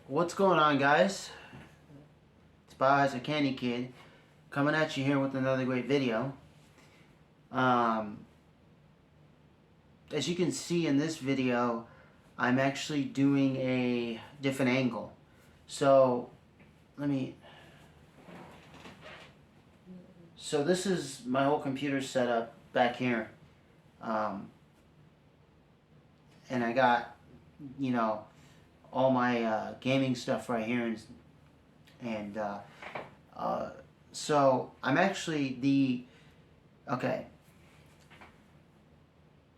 What's going on, guys? It's Biohazard Candy Kid coming at you here with another great video. Um, as you can see in this video, I'm actually doing a different angle. So let me. So this is my whole computer setup back here, um, and I got all my gaming stuff right here, and so I'm actually okay.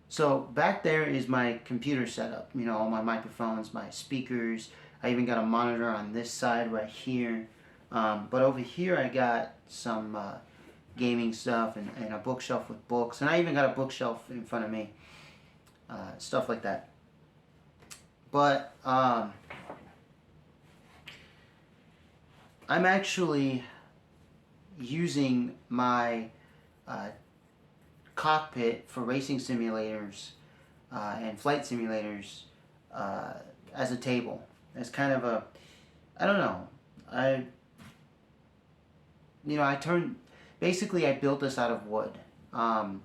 So back there is my computer setup. All my microphones, my speakers. I even got a monitor on this side right here. But over here I got some gaming stuff and a bookshelf with books. And I even got a bookshelf in front of me. Stuff like that. But I'm actually using my cockpit for racing simulators and flight simulators as a table. As kind of a, I don't know, basically I built this out of wood. And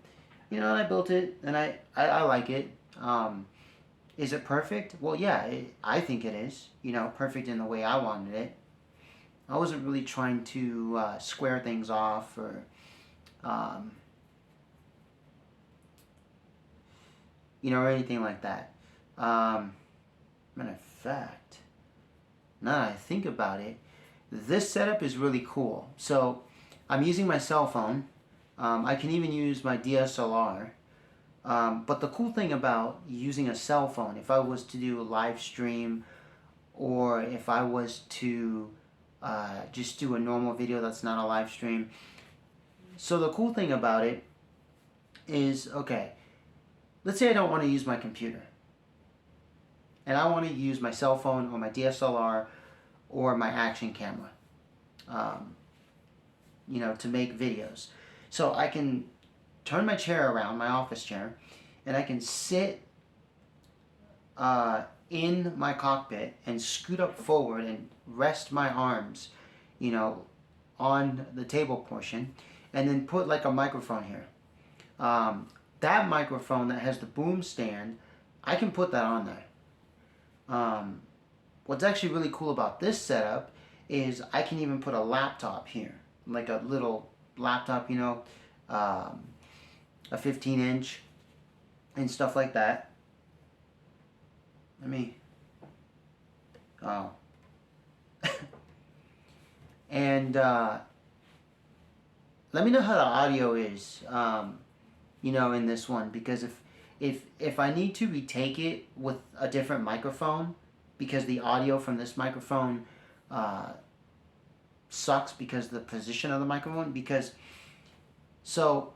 I built it, and I like it. Is it perfect? Well, yeah, I think it is. Perfect in the way I wanted it. I wasn't really trying to square things off or or anything like that. Matter of fact, now that I think about it, this setup is really cool. So I'm using my cell phone. I can even use my DSLR. But the cool thing about using a cell phone, if I was to do a live stream, or if I was to just do a normal video that's not a live stream. So the cool thing about it is, okay, let's say I don't want to use my computer, and I want to use my cell phone or my DSLR or my action camera, to make videos. So I can turn my chair around, my office chair, and I can sit in my cockpit and scoot up forward and rest my arms, on the table portion, and then put like a microphone here. That microphone that has the boom stand, I can put that on there. What's actually really cool about this setup is I can even put a laptop here, like a little laptop, a 15-inch and stuff like that. Oh. And let me know how the audio is, in this one, because if I need to retake it with a different microphone, because the audio from this microphone sucks because of the position of the microphone, so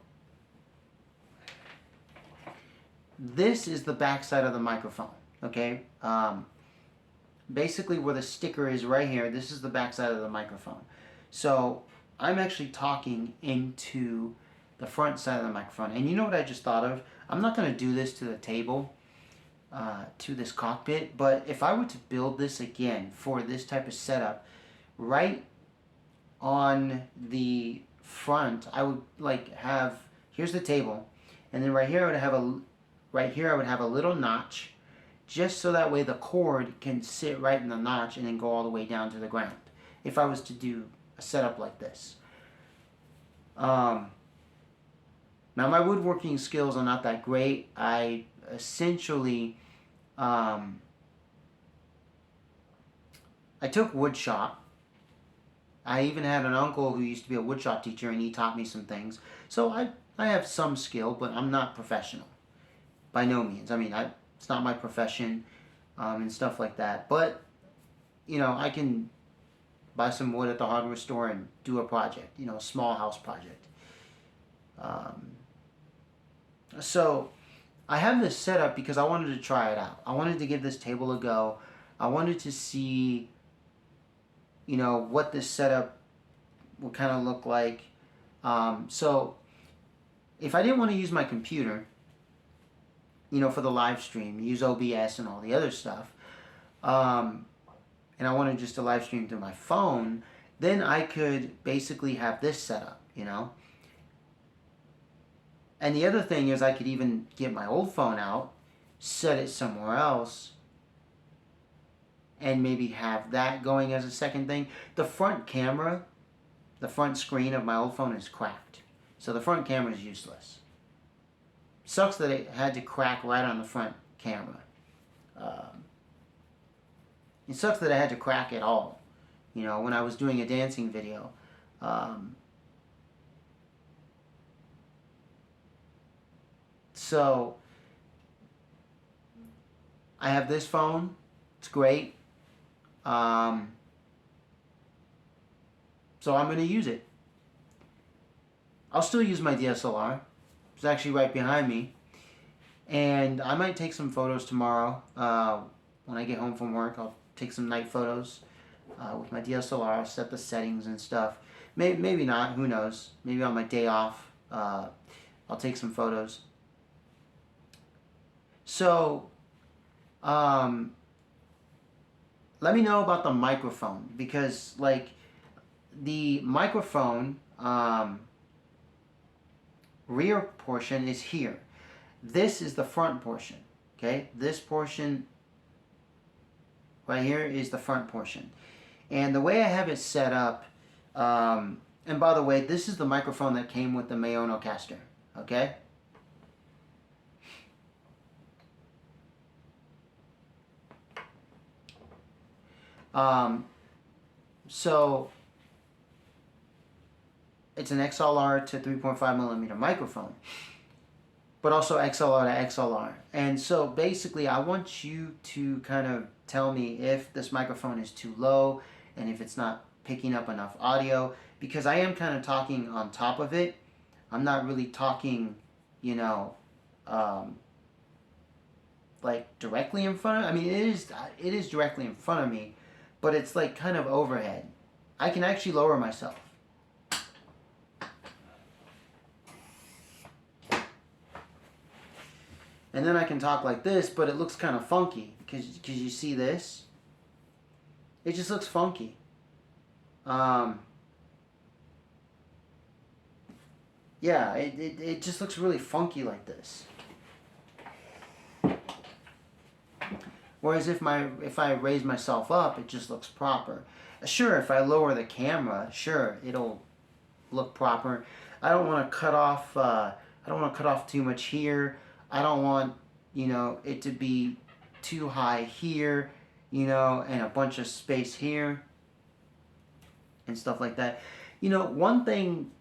this is the back side of the microphone, okay? Basically where the sticker is right here, this is the back side of the microphone. So I'm actually talking into the front side of the microphone. And you know what I just thought of? I'm not going to do this to the table, to this cockpit, but if I were to build this again for this type of setup, right on the front, I would have, here's the table, and then right here I would have a little notch, just so that way the cord can sit right in the notch and then go all the way down to the ground, if I was to do a setup like this. Now my woodworking skills are not that great. I essentially, I took woodshop. I even had an uncle who used to be a woodshop teacher, and he taught me some things. So I have some skill, but I'm not professional. By no means. It's not my profession, and stuff like that. But, I can buy some wood at the hardware store and do a project, a small house project. So I have this set up because I wanted to try it out. I wanted to give this table a go. I wanted to see, what this setup would kind of look like. So if I didn't want to use my computer, for the live stream, use OBS and all the other stuff, and I wanted just to live stream through my phone, then I could basically have this set up, you know? And the other thing is I could even get my old phone out, set it somewhere else, and maybe have that going as a second thing. The front camera, the front screen of my old phone is cracked. So the front camera is useless. Sucks that it had to crack right on the front camera. It sucks that I had to crack it all. You know, when I was doing a dancing video. So I have this phone. It's great. So I'm going to use it. I'll still use my DSLR. It's actually right behind me. And I might take some photos tomorrow. When I get home from work, I'll take some night photos with my DSLR, set the settings and stuff. Maybe not, who knows. Maybe on my day off, I'll take some photos. So, let me know about the microphone, because like the microphone rear portion is here. This is the front portion. Okay, this portion right here is the front portion, and the way I have it set up, and by the way, this is the microphone that came with the Maonocaster. Okay. So it's an XLR to 3.5 millimeter microphone, but also XLR to XLR. And so basically I want you to kind of tell me if this microphone is too low and if it's not picking up enough audio, because I am kind of talking on top of it. I'm not really talking, you know, like directly in front of, I mean, it is directly in front of me, but it's like kind of overhead. I can actually lower myself. And then I can talk like this, but it looks kind of funky, because you see this? It just looks funky. Yeah, it just looks really funky like this. Whereas if I raise myself up, it just looks proper. Sure, if I lower the camera, sure, it'll look proper. I don't want to cut off. I don't want to cut off too much here. I don't want, you know, it to be too high here, you know, and a bunch of space here and stuff like that. You know, one thing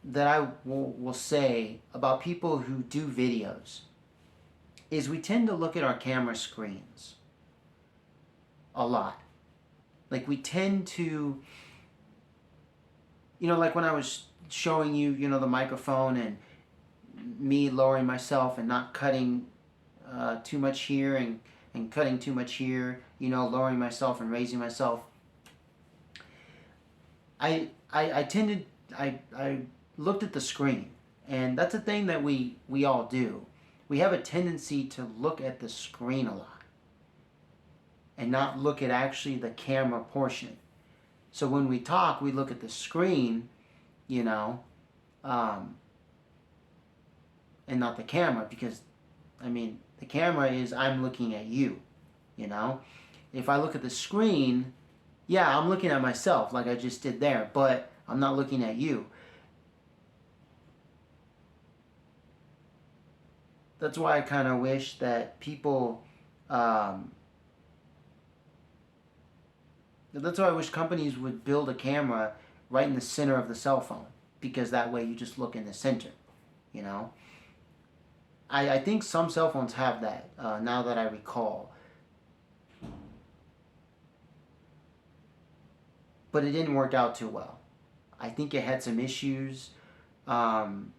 that I will say about people who do videos is we tend to look at our camera screens a lot. Like we tend to, you know, like when I was showing you, you know, the microphone and me lowering myself and not cutting too much here and cutting too much here, you know, lowering myself and raising myself. I looked at the screen, and that's a thing that we all do. We have a tendency to look at the screen a lot and not look at actually the camera portion. So when we talk, we look at the screen, you know, and not the camera, because, I mean, the camera is I'm looking at you, you know. If I look at the screen, yeah, I'm looking at myself like I just did there, but I'm not looking at you. That's why I kind of wish that people, that's why I wish companies would build a camera right in the center of the cell phone, because that way you just look in the center, you know. I think some cell phones have that, now that I recall. But it didn't work out too well. I think it had some issues. And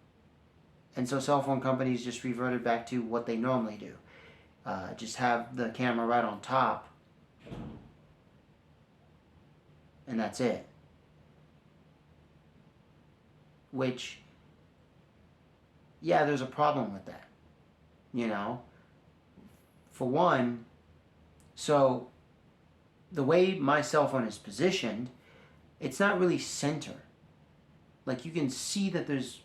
so cell phone companies just reverted back to what they normally do. Just have the camera right on top. And that's it. Which, yeah, there's a problem with that. You know? For one, so the way my cell phone is positioned, it's not really center. Like, you can see that there's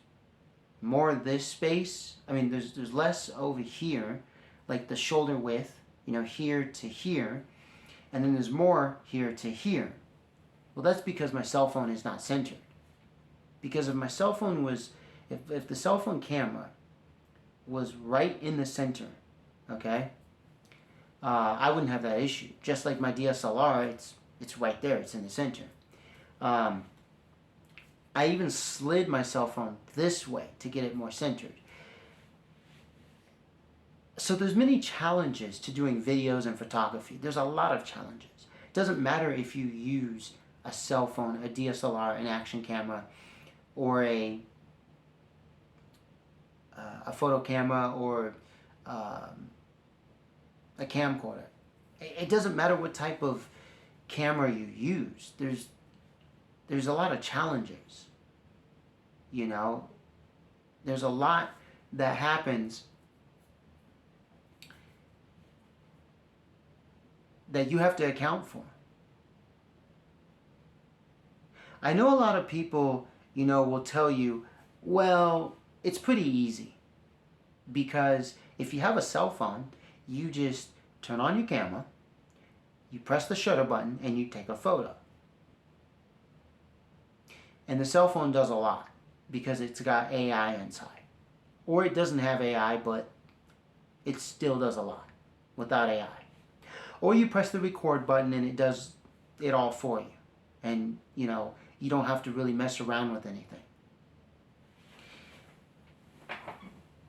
more of this space. I mean, there's less over here, like the shoulder width, here to here, and then there's more here to here. Well, that's because my cell phone is not centered. Because if my cell phone was, if the cell phone camera was right in the center, okay, I wouldn't have that issue. Just like my DSLR, it's right there, it's in the center. I even slid my cell phone this way to get it more centered. So there's many challenges to doing videos and photography. There's a lot of challenges. It doesn't matter if you use a cell phone, a DSLR, an action camera, or a photo camera, or a camcorder. It doesn't matter what type of camera you use. There's a lot of challenges. There's a lot that happens that you have to account for. I know a lot of people, will tell you, well, it's pretty easy. Because if you have a cell phone, you just turn on your camera, you press the shutter button, and you take a photo. And the cell phone does a lot because it's got AI inside. Or it doesn't have AI, but it still does a lot without AI. Or you press the record button and it does it all for you. And, you don't have to really mess around with anything.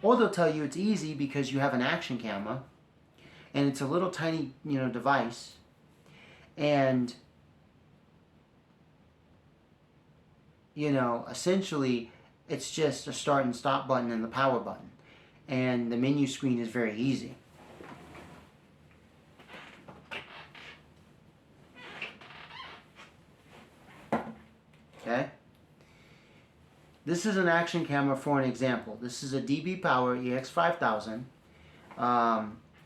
Or they'll tell you it's easy because you have an action camera and it's a little tiny, device, and essentially it's just a start and stop button and the power button, and the menu screen is very easy. Okay? This is an action camera for an example. This is a DB Power EX5000.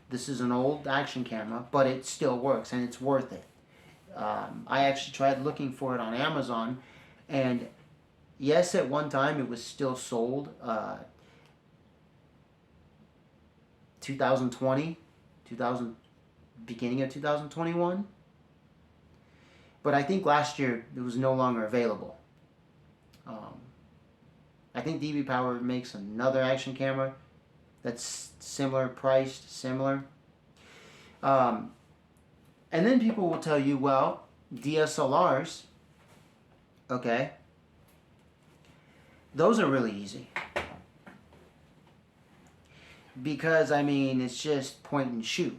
This is an old action camera, but it still works and it's worth it. I actually tried looking for it on Amazon, and yes, at one time it was still sold. 2020, beginning of 2021. But I think last year it was no longer available. I think DB Power makes another action camera that's similar priced, similar. And then people will tell you, well, DSLRs, okay, those are really easy. Because, it's just point and shoot.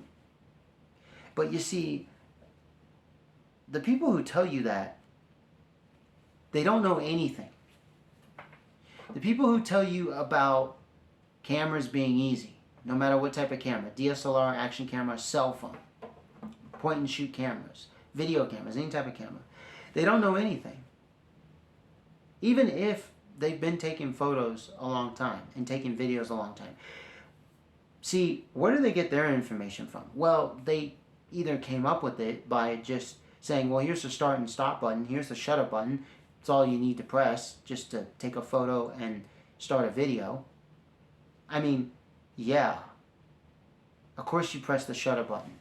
But you see, the people who tell you that, they don't know anything. The people who tell you about cameras being easy, no matter what type of camera, DSLR, action camera, cell phone, point and shoot cameras, video cameras, any type of camera, they don't know anything. Even if they've been taking photos a long time and taking videos a long time. See, where do they get their information from? Well, they either came up with it by just saying, well, here's the start and stop button, here's the shutter button, it's all you need to press just to take a photo and start a video. Yeah. Of course you press the shutter button.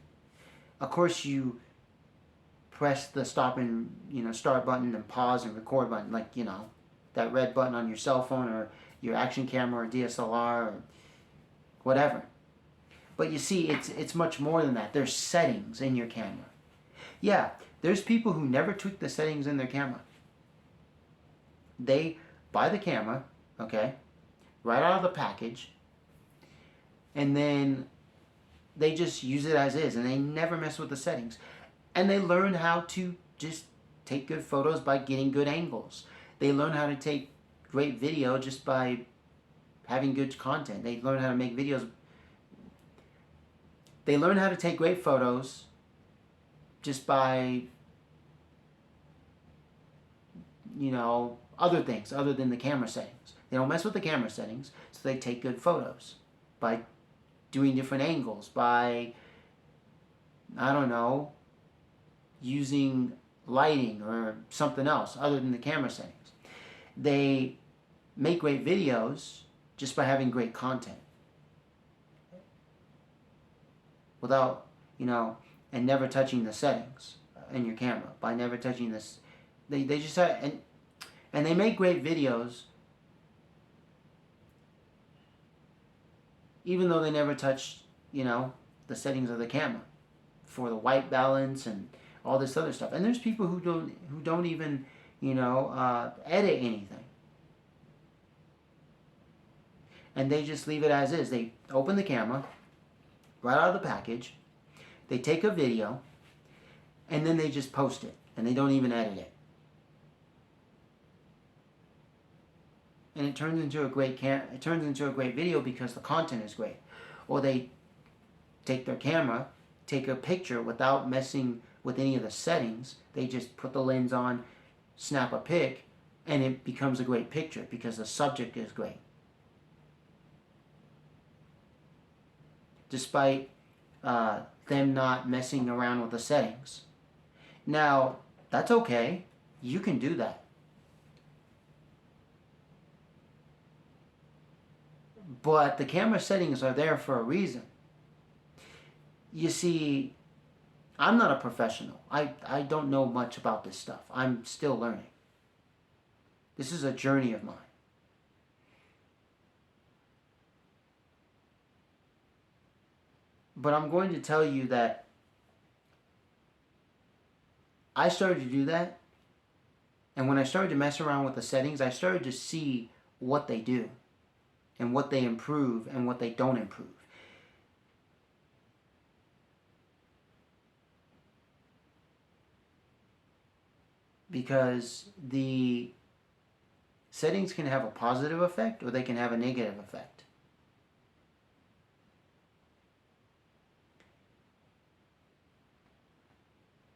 Of course you press the stop and, start button and pause and record button, like, that red button on your cell phone or your action camera or DSLR or whatever. But you see, it's much more than that. There's settings in your camera. Yeah, there's people who never tweak the settings in their camera. They buy the camera, okay, right out of the package, and then they just use it as is, and they never mess with the settings. And they learn how to just take good photos by getting good angles. They learn how to take great video just by having good content. They learn how to make videos. They learn how to take great photos just by, other things other than the camera settings. They don't mess with the camera settings, so they take good photos by doing different angles, by, using lighting or something else other than the camera settings. They make great videos just by having great content without, and never touching the settings in your camera. By never touching this, they just have, and they make great videos even though they never touch, the settings of the camera for the white balance and all this other stuff. And there's people who don't even, edit anything. And they just leave it as is. They open the camera right out of the package. They take a video, and then they just post it, and they don't even edit it. And it turns into a great video because the content is great. Or they take their camera, take a picture without messing with any of the settings. They just put the lens on, snap a pic, and it becomes a great picture because the subject is great. Despite them not messing around with the settings. Now, that's okay. You can do that. But the camera settings are there for a reason. You see, I'm not a professional. I don't know much about this stuff. I'm still learning. This is a journey of mine. But I'm going to tell you that I started to do that. And when I started to mess around with the settings, I started to see what they do and what they improve and what they don't improve. Because the settings can have a positive effect or they can have a negative effect.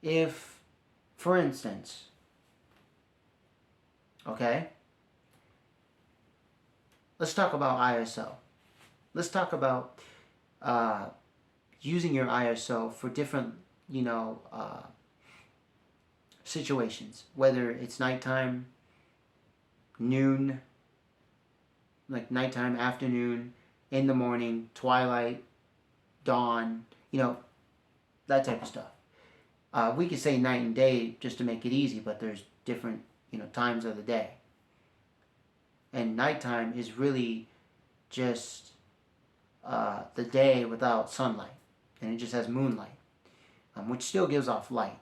If, for instance, okay, let's talk about ISO. Let's talk about using your ISO for different, situations. Whether it's nighttime, noon, like nighttime, afternoon, in the morning, twilight, dawn, that type of stuff. We could say night and day just to make it easy, but there's different, times of the day. And nighttime is really just the day without sunlight. And it just has moonlight, which still gives off light.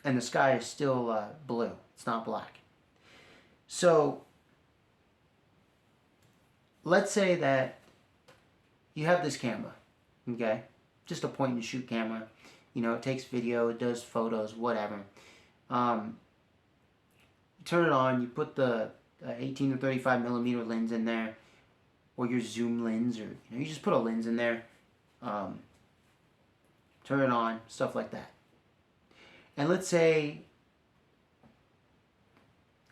And the sky is still blue. It's not black. So, let's say that you have this camera, okay? Just a point and shoot camera. It takes video, it does photos, whatever. You turn it on, you put the 18 to 35 millimeter lens in there, or your zoom lens, or you just put a lens in there, turn it on, stuff like that. And let's say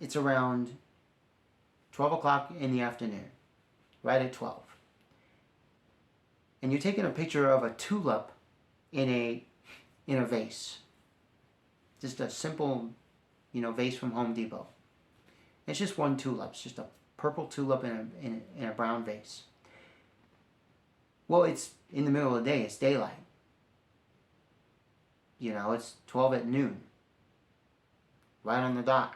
it's around 12 o'clock in the afternoon, right at 12. And you're taking a picture of a tulip in a vase. Just a simple, vase from Home Depot. It's just one tulip. It's just a purple tulip in a brown vase. Well, it's in the middle of the day. It's daylight. It's 12 at noon. Right on the dot.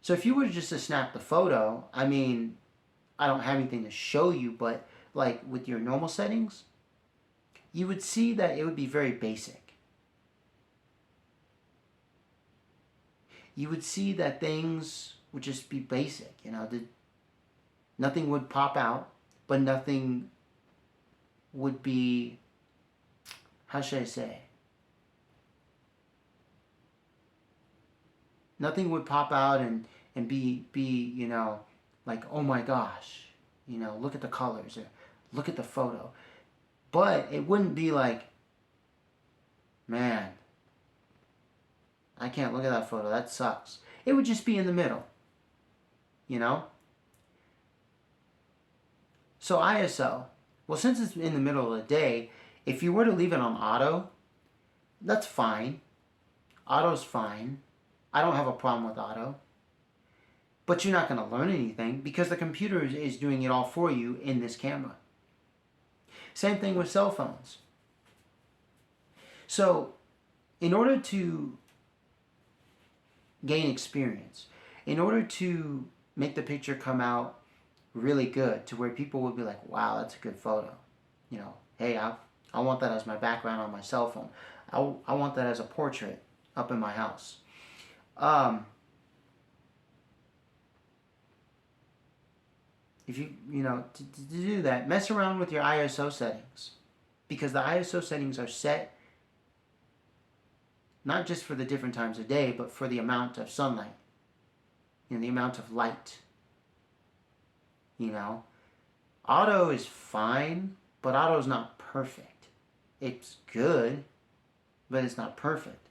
So if you were just to snap the photo, I don't have anything to show you, but like with your normal settings, you would see that it would be very basic. You would see that things would just be basic, nothing would pop out, but nothing would be, how should I say? Nothing would pop out and be like, oh my gosh, look at the colors or look at the photo. But it wouldn't be like, man, I can't look at that photo, that sucks. It would just be in the middle, So ISO, well, since it's in the middle of the day, if you were to leave it on auto, That's fine. Auto's fine. I don't have a problem with auto. But you're not going to learn anything because the computer is doing it all for you in this camera. Same thing with cell phones. So, in order to gain experience, in order to make the picture come out really good to where people will be like, wow, that's a good photo. You know, hey, I want that as my background on my cell phone. I want that as a portrait up in my house. If you know, to do that, mess around with your ISO settings, because the ISO settings are set not just for the different times of day, but for the amount of sunlight, you know, the amount of light. You know, auto is fine, but auto is not perfect. It's good, but it's not perfect.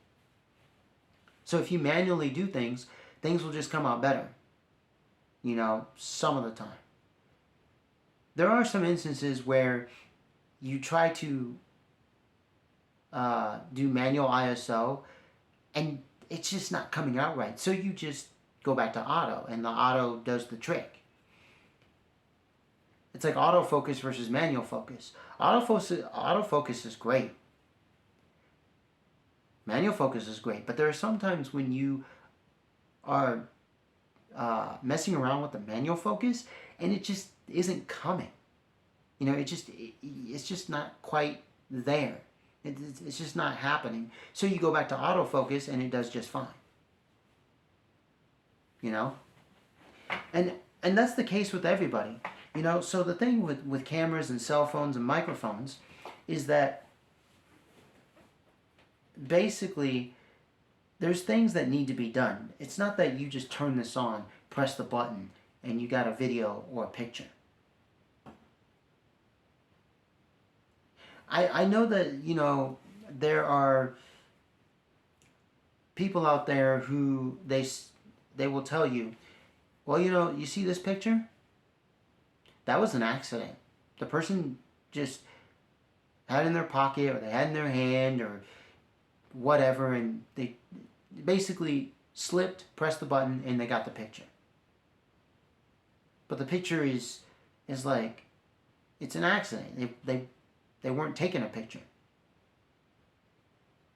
So if you manually do things, things will just come out better, you know, some of the time. There are some instances where you try to do manual ISO and it's just not coming out right. So you just go back to auto and the auto does the trick. It's like autofocus versus manual focus. Autofocus is great. Manual focus is great, but there are some times when you are messing around with the manual focus and it just isn't coming. You know, it's just not quite there. It's just not happening. So you go back to autofocus and it does just fine. You know? And that's the case with everybody. You know, so the thing with cameras and cell phones and microphones is that basically there's things that need to be done. It's not that you just turn this on, press the button, and you got a video or a picture. I know that, you know, there are people out there who they will tell you, well, you know, you see this picture? That was an accident. The person just had it in their pocket or they had it in their hand or whatever, and they basically slipped, pressed the button, and they got the picture. But the picture is like, it's an accident. They weren't taking a picture.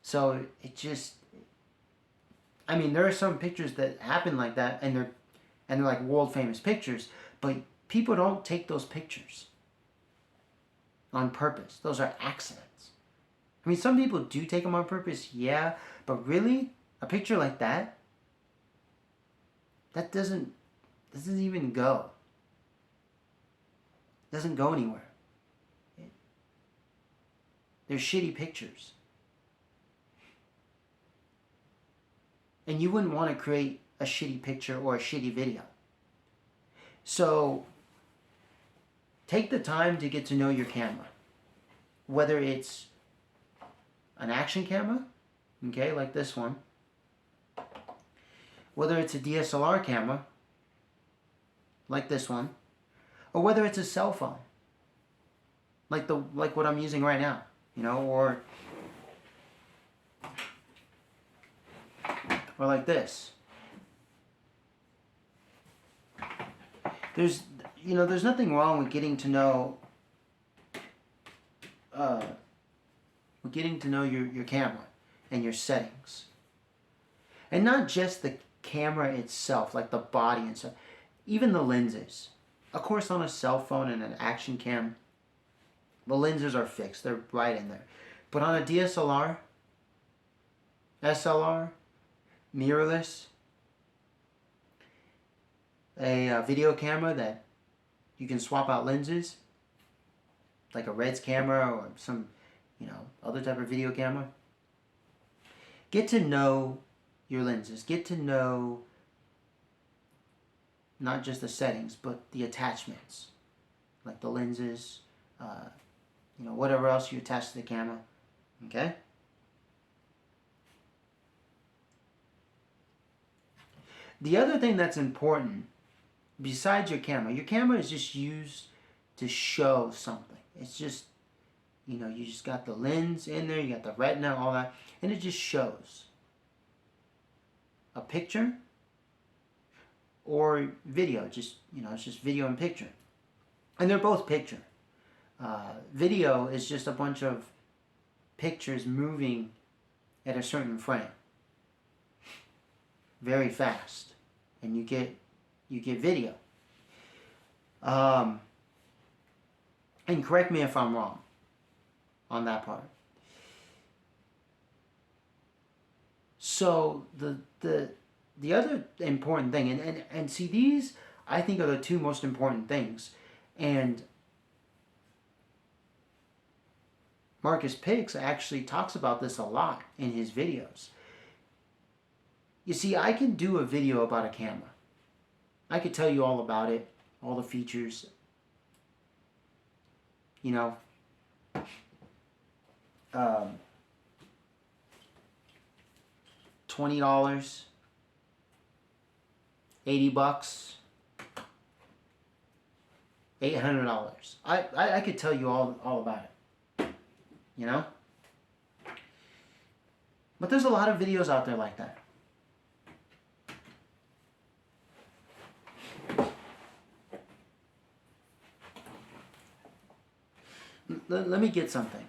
So it just, I mean, there are some pictures that happen like that, and they're like world famous pictures, but people don't take those pictures on purpose. Those are accidents. I mean, some people do take them on purpose, yeah, but really, a picture like that, that doesn't even go. It doesn't go anywhere. They're shitty pictures. And you wouldn't want to create a shitty picture or a shitty video. So, take the time to get to know your camera. Whether it's an action camera, okay, like this one. Whether it's a DSLR camera, like this one. Or whether it's a cell phone, like what I'm using right now, you know, or like this. There's nothing wrong with getting to know your camera and your settings. And not just the camera itself, like the body and stuff, even the lenses. Of course, on a cell phone and an action cam, the lenses are fixed. They're right in there. But on a DSLR, SLR, mirrorless, a video camera that you can swap out lenses, like a Red's camera or some, you know, other type of video camera. Get to know your lenses. Get to know not just the settings, but the attachments, like the lenses, you know, whatever else you attach to the camera. Okay? The other thing that's important, besides your camera is just used to show something. It's just You know, you just got the lens in there, you got the retina, all that, and it just shows a picture or video. Just, you know, it's just video and picture. And they're both picture. Video is just a bunch of pictures moving at a certain frame very fast, and you get video. And correct me if I'm wrong on that part. So the other important thing, and see, these I think are the two most important things, and Marcus Picks actually talks about this a lot in his videos. You see, I can do a video about a camera. I could tell you all about it, all the features, you know. $20, $80, $800. I could tell you all about it, you know. But there's a lot of videos out there like that. Let me get something.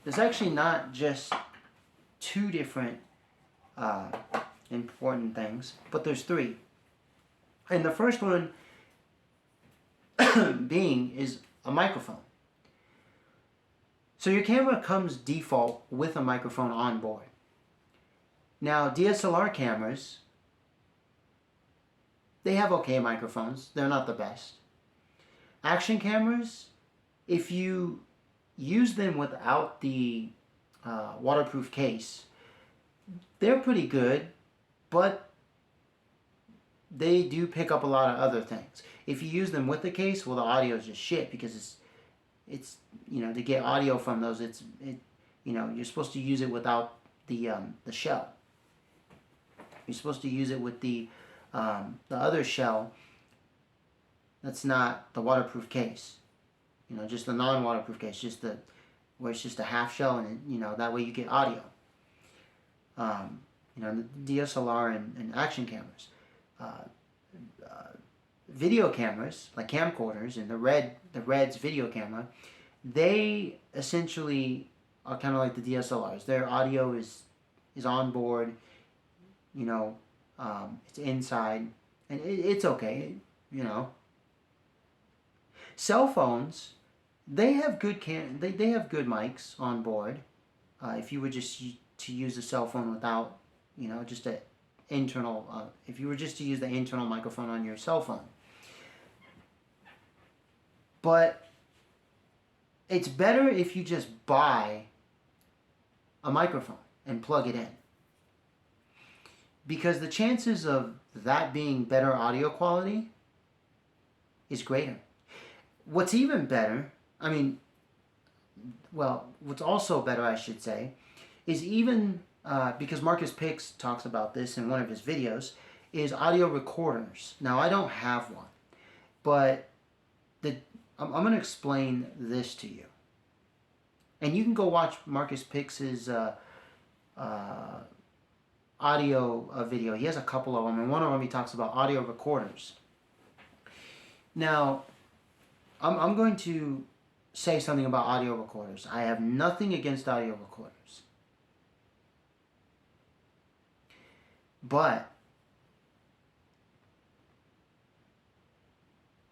There's actually not just two different important things, but there's three. And the first one being is a microphone. So your camera comes default with a microphone on board. Now, DSLR cameras, they have okay microphones. They're not the best. Action cameras, if you use them without the waterproof case, they're pretty good, but they do pick up a lot of other things. If you use them with the case, well, the audio is just shit, because it's you know, to get audio from those, you know, you're supposed to use it without the shell. You're supposed to use it with the other shell that's not the waterproof case. You know, just the non-waterproof case, just where it's just a half shell, and you know, that way you get audio. You know, the DSLR and action cameras, video cameras like camcorders, and the Red's video camera, they essentially are kind of like the DSLRs. Their audio is on board. You know, it's inside, and it's okay. You know. Cell phones, they have good they have good mics on board. If you were just to use a cell phone without, you know, just a internal, if you were just to use the internal microphone on your cell phone. But it's better if you just buy a microphone and plug it in, because the chances of that being better audio quality is greater. What's even better, I mean, well, what's also better, I should say, is even, because Marcus Picks talks about this in one of his videos, is audio recorders. Now, I don't have one, but I'm going to explain this to you. And you can go watch Marcus Picks' audio video. He has a couple of them, and one of them he talks about audio recorders. Now, I'm going to say something about audio recorders. I have nothing against audio recorders. But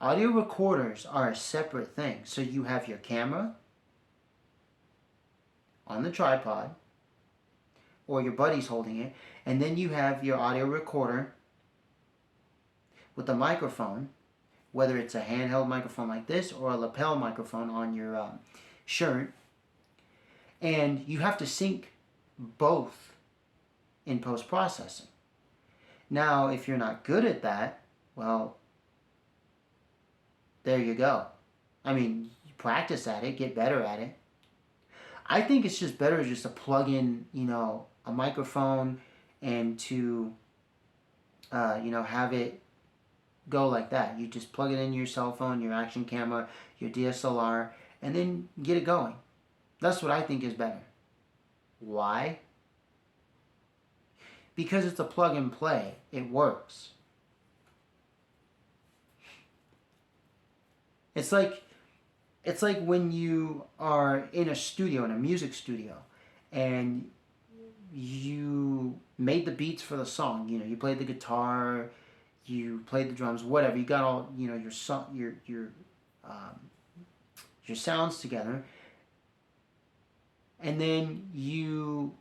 audio recorders are a separate thing. So you have your camera on the tripod, or your buddy's holding it, and then you have your audio recorder with a microphone, whether it's a handheld microphone like this or a lapel microphone on your shirt, and you have to sync both in post-processing. Now, if you're not good at that, well, there you go. I mean, you practice at it, get better at it. I think it's just better just to plug in, a microphone and to, have it go like that. You just plug it in your cell phone, your action camera, your DSLR, and then get it going. That's what I think is better. Why? Because it's a plug and play. It works. It's like when you are in a studio, in a music studio, and you made the beats for the song. You played the guitar, you played the drums, whatever. You got all your sounds together, and then you,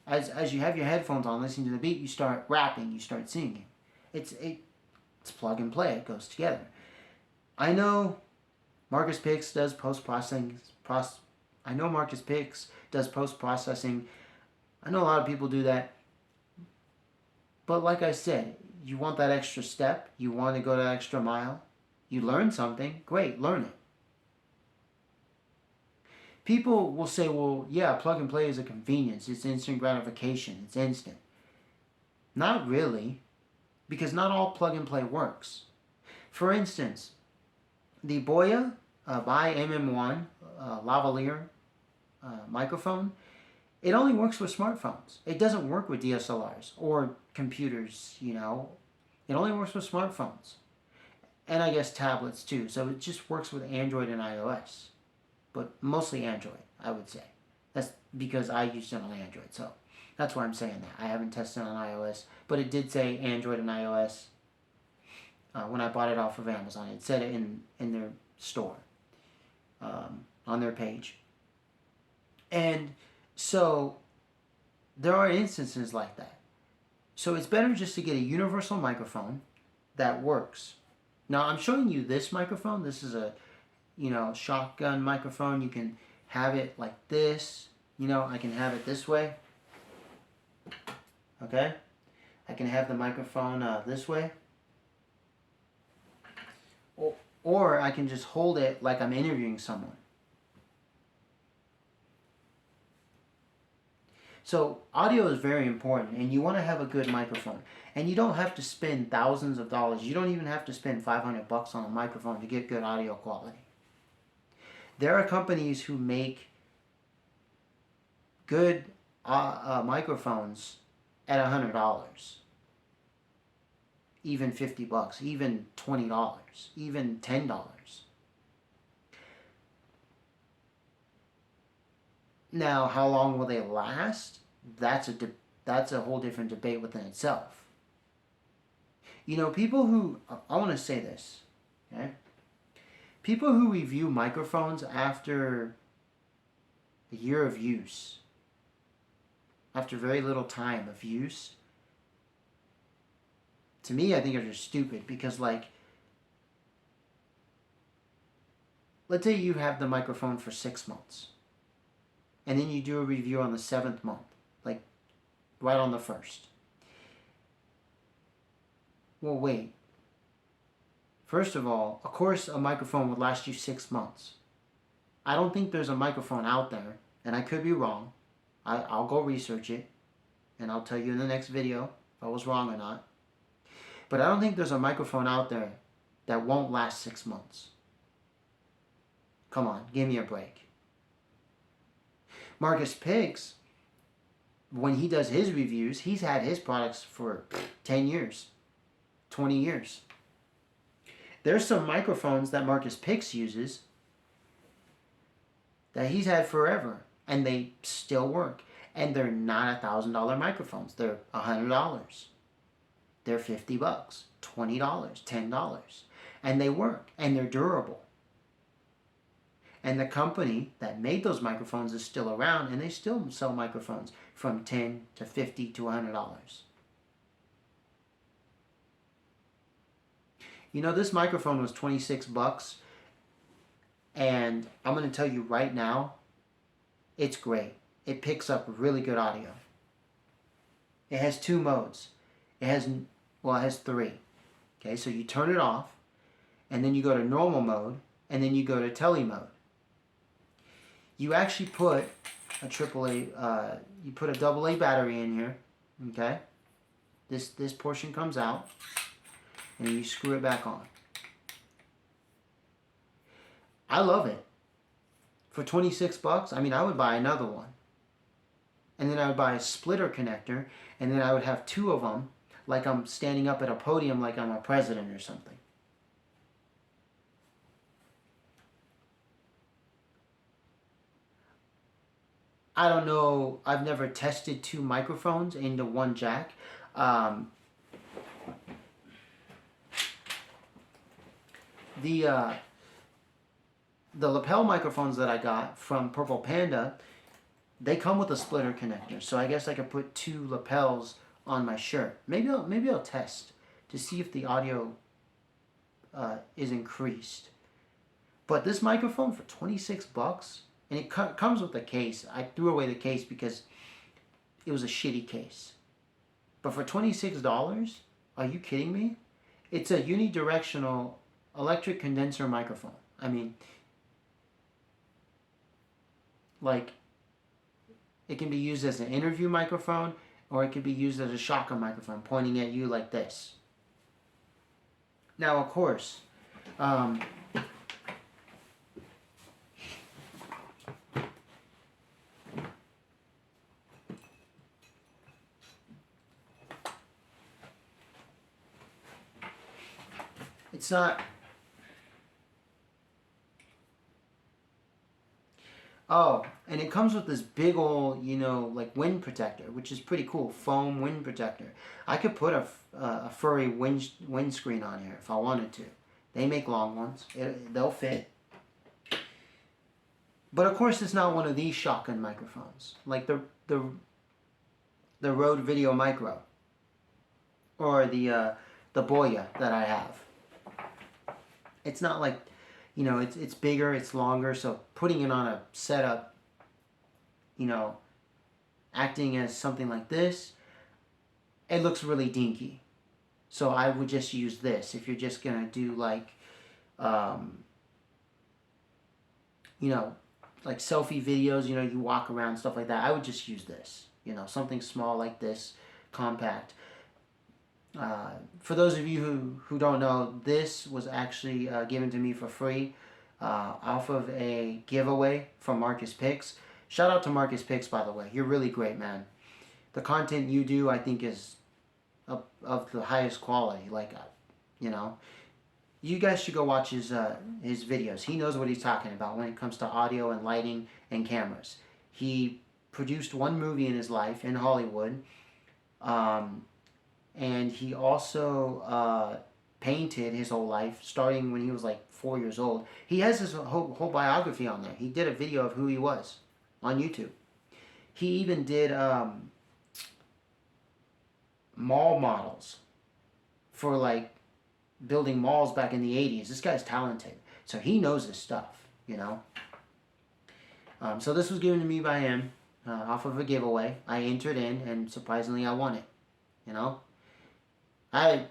as you have your headphones on, listening to the beat, you start rapping, you start singing. It's plug and play. It goes together. I know Marcus Picks does post-processing. I know Marcus Picks does post-processing. I know a lot of people do that. But like I said, you want that extra step. You want to go that extra mile. You learn something. Great, learn it. People will say, well, yeah, plug and play is a convenience. It's instant gratification. It's instant. Not really, because not all plug and play works. For instance, the Boya by MM1 lavalier microphone, it only works with smartphones. It doesn't work with DSLRs or computers, It only works with smartphones. And I guess tablets too. So it just works with Android and iOS. But mostly Android, I would say. That's because I used it on Android. So that's why I'm saying that. I haven't tested it on iOS. But it did say Android and iOS when I bought it off of Amazon. It said it in their store, on their page. And so there are instances like that. So it's better just to get a universal microphone that works. Now I'm showing you this microphone. This is a shotgun microphone. You can have it like this. I can have it this way. Okay? I can have the microphone this way. Or I can just hold it like I'm interviewing someone. So audio is very important, and you want to have a good microphone. And you don't have to spend thousands of dollars. You don't even have to spend $500 on a microphone to get good audio quality. There are companies who make good microphones at $100, even $50, even $20, even $10. Now, how long will they last? That's a whole different debate within itself. People who, I want to say this, okay? People who review microphones after a year of use, after very little time of use, to me, I think are just stupid because, let's say you have the microphone for 6 months, and then you do a review on the 7th month, right on the 1st. Well, wait. First of all, of course, a microphone would last you 6 months. I don't think there's a microphone out there, and I could be wrong. I'll go research it, and I'll tell you in the next video if I was wrong or not. But I don't think there's a microphone out there that won't last 6 months. Come on, give me a break. Marcus Picks, when he does his reviews, he's had his products for 10 years, 20 years. There's some microphones that Marcus Picks uses that he's had forever, and they still work. And they're not $1,000 microphones. They're $100. They're $50, $20, $10. And they work, and they're durable. And the company that made those microphones is still around, and they still sell microphones from $10 to $50 to $100. This microphone was $26, and I'm going to tell you right now, it's great. It picks up really good audio. It has 2 modes. It has 3. Okay, so you turn it off, and then you go to normal mode, and then you go to tele mode. You actually put a you put a AA battery in here, okay? This portion comes out, and you screw it back on. I love it. For 26 bucks, I mean, I would buy another one. And then I would buy a splitter connector, and then I would have two of them, like I'm standing up at a podium like I'm a president or something. I don't know, I've never tested two microphones into one jack. Um, the lapel microphones that I got from Purple Panda, they come with a splitter connector, so I guess I could put two lapels on my shirt. Maybe I'll test to see if the audio is increased. But this microphone for 26 bucks, and it comes with a case. I threw away the case because it was a shitty case. But for $26, are you kidding me? It's a unidirectional electric condenser microphone. I mean, like, it can be used as an interview microphone, or it can be used as a shotgun microphone, pointing at you like this. Now, of course, it's not... Oh, and it comes with this big old, like wind protector, which is pretty cool. Foam wind protector. I could put a furry windscreen on here if I wanted to. They make long ones. They'll fit. But of course, it's not one of these shotgun microphones, like the Rode Video Micro, or the Boya that I have. It's not like, it's bigger, it's longer, so putting it on a setup, acting as something like this, it looks really dinky. So I would just use this if you're just gonna do like, like selfie videos, you walk around, stuff like that. I would just use this, something small like this, compact. For those of you who don't know, this was actually given to me for free off of a giveaway from Marcus Picks. Shout out to Marcus Picks, by the way. You're really great, man. The content you do, I think, is of the highest quality. Like, you guys should go watch his videos. He knows what he's talking about when it comes to audio and lighting and cameras. He produced one movie in his life in Hollywood. And he also painted his whole life, starting when he was like 4 years old. He has his whole biography on there. He did a video of who he was on YouTube. He even did mall models for like building malls back in the 80s. This guy's talented. So he knows his stuff, So this was given to me by him off of a giveaway. I entered in, and surprisingly I won it, I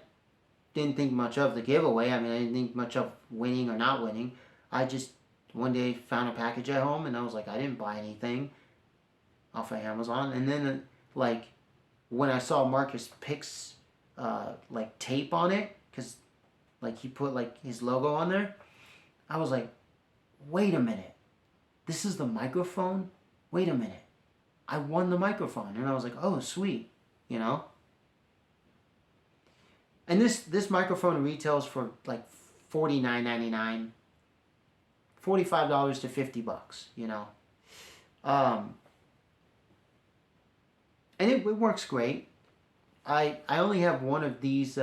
didn't think much of the giveaway. I mean, I didn't think much of winning or not winning. I just one day found a package at home, and I was like, I didn't buy anything off of Amazon. And then, like, when I saw Marcus Picks, like, tape on it, because, like, he put, like, his logo on there, I was like, wait a minute. This is the microphone? Wait a minute. I won the microphone. And I was like, oh, sweet, And this microphone retails for like $49.99, $45 to $50, and it works great. I only have one of these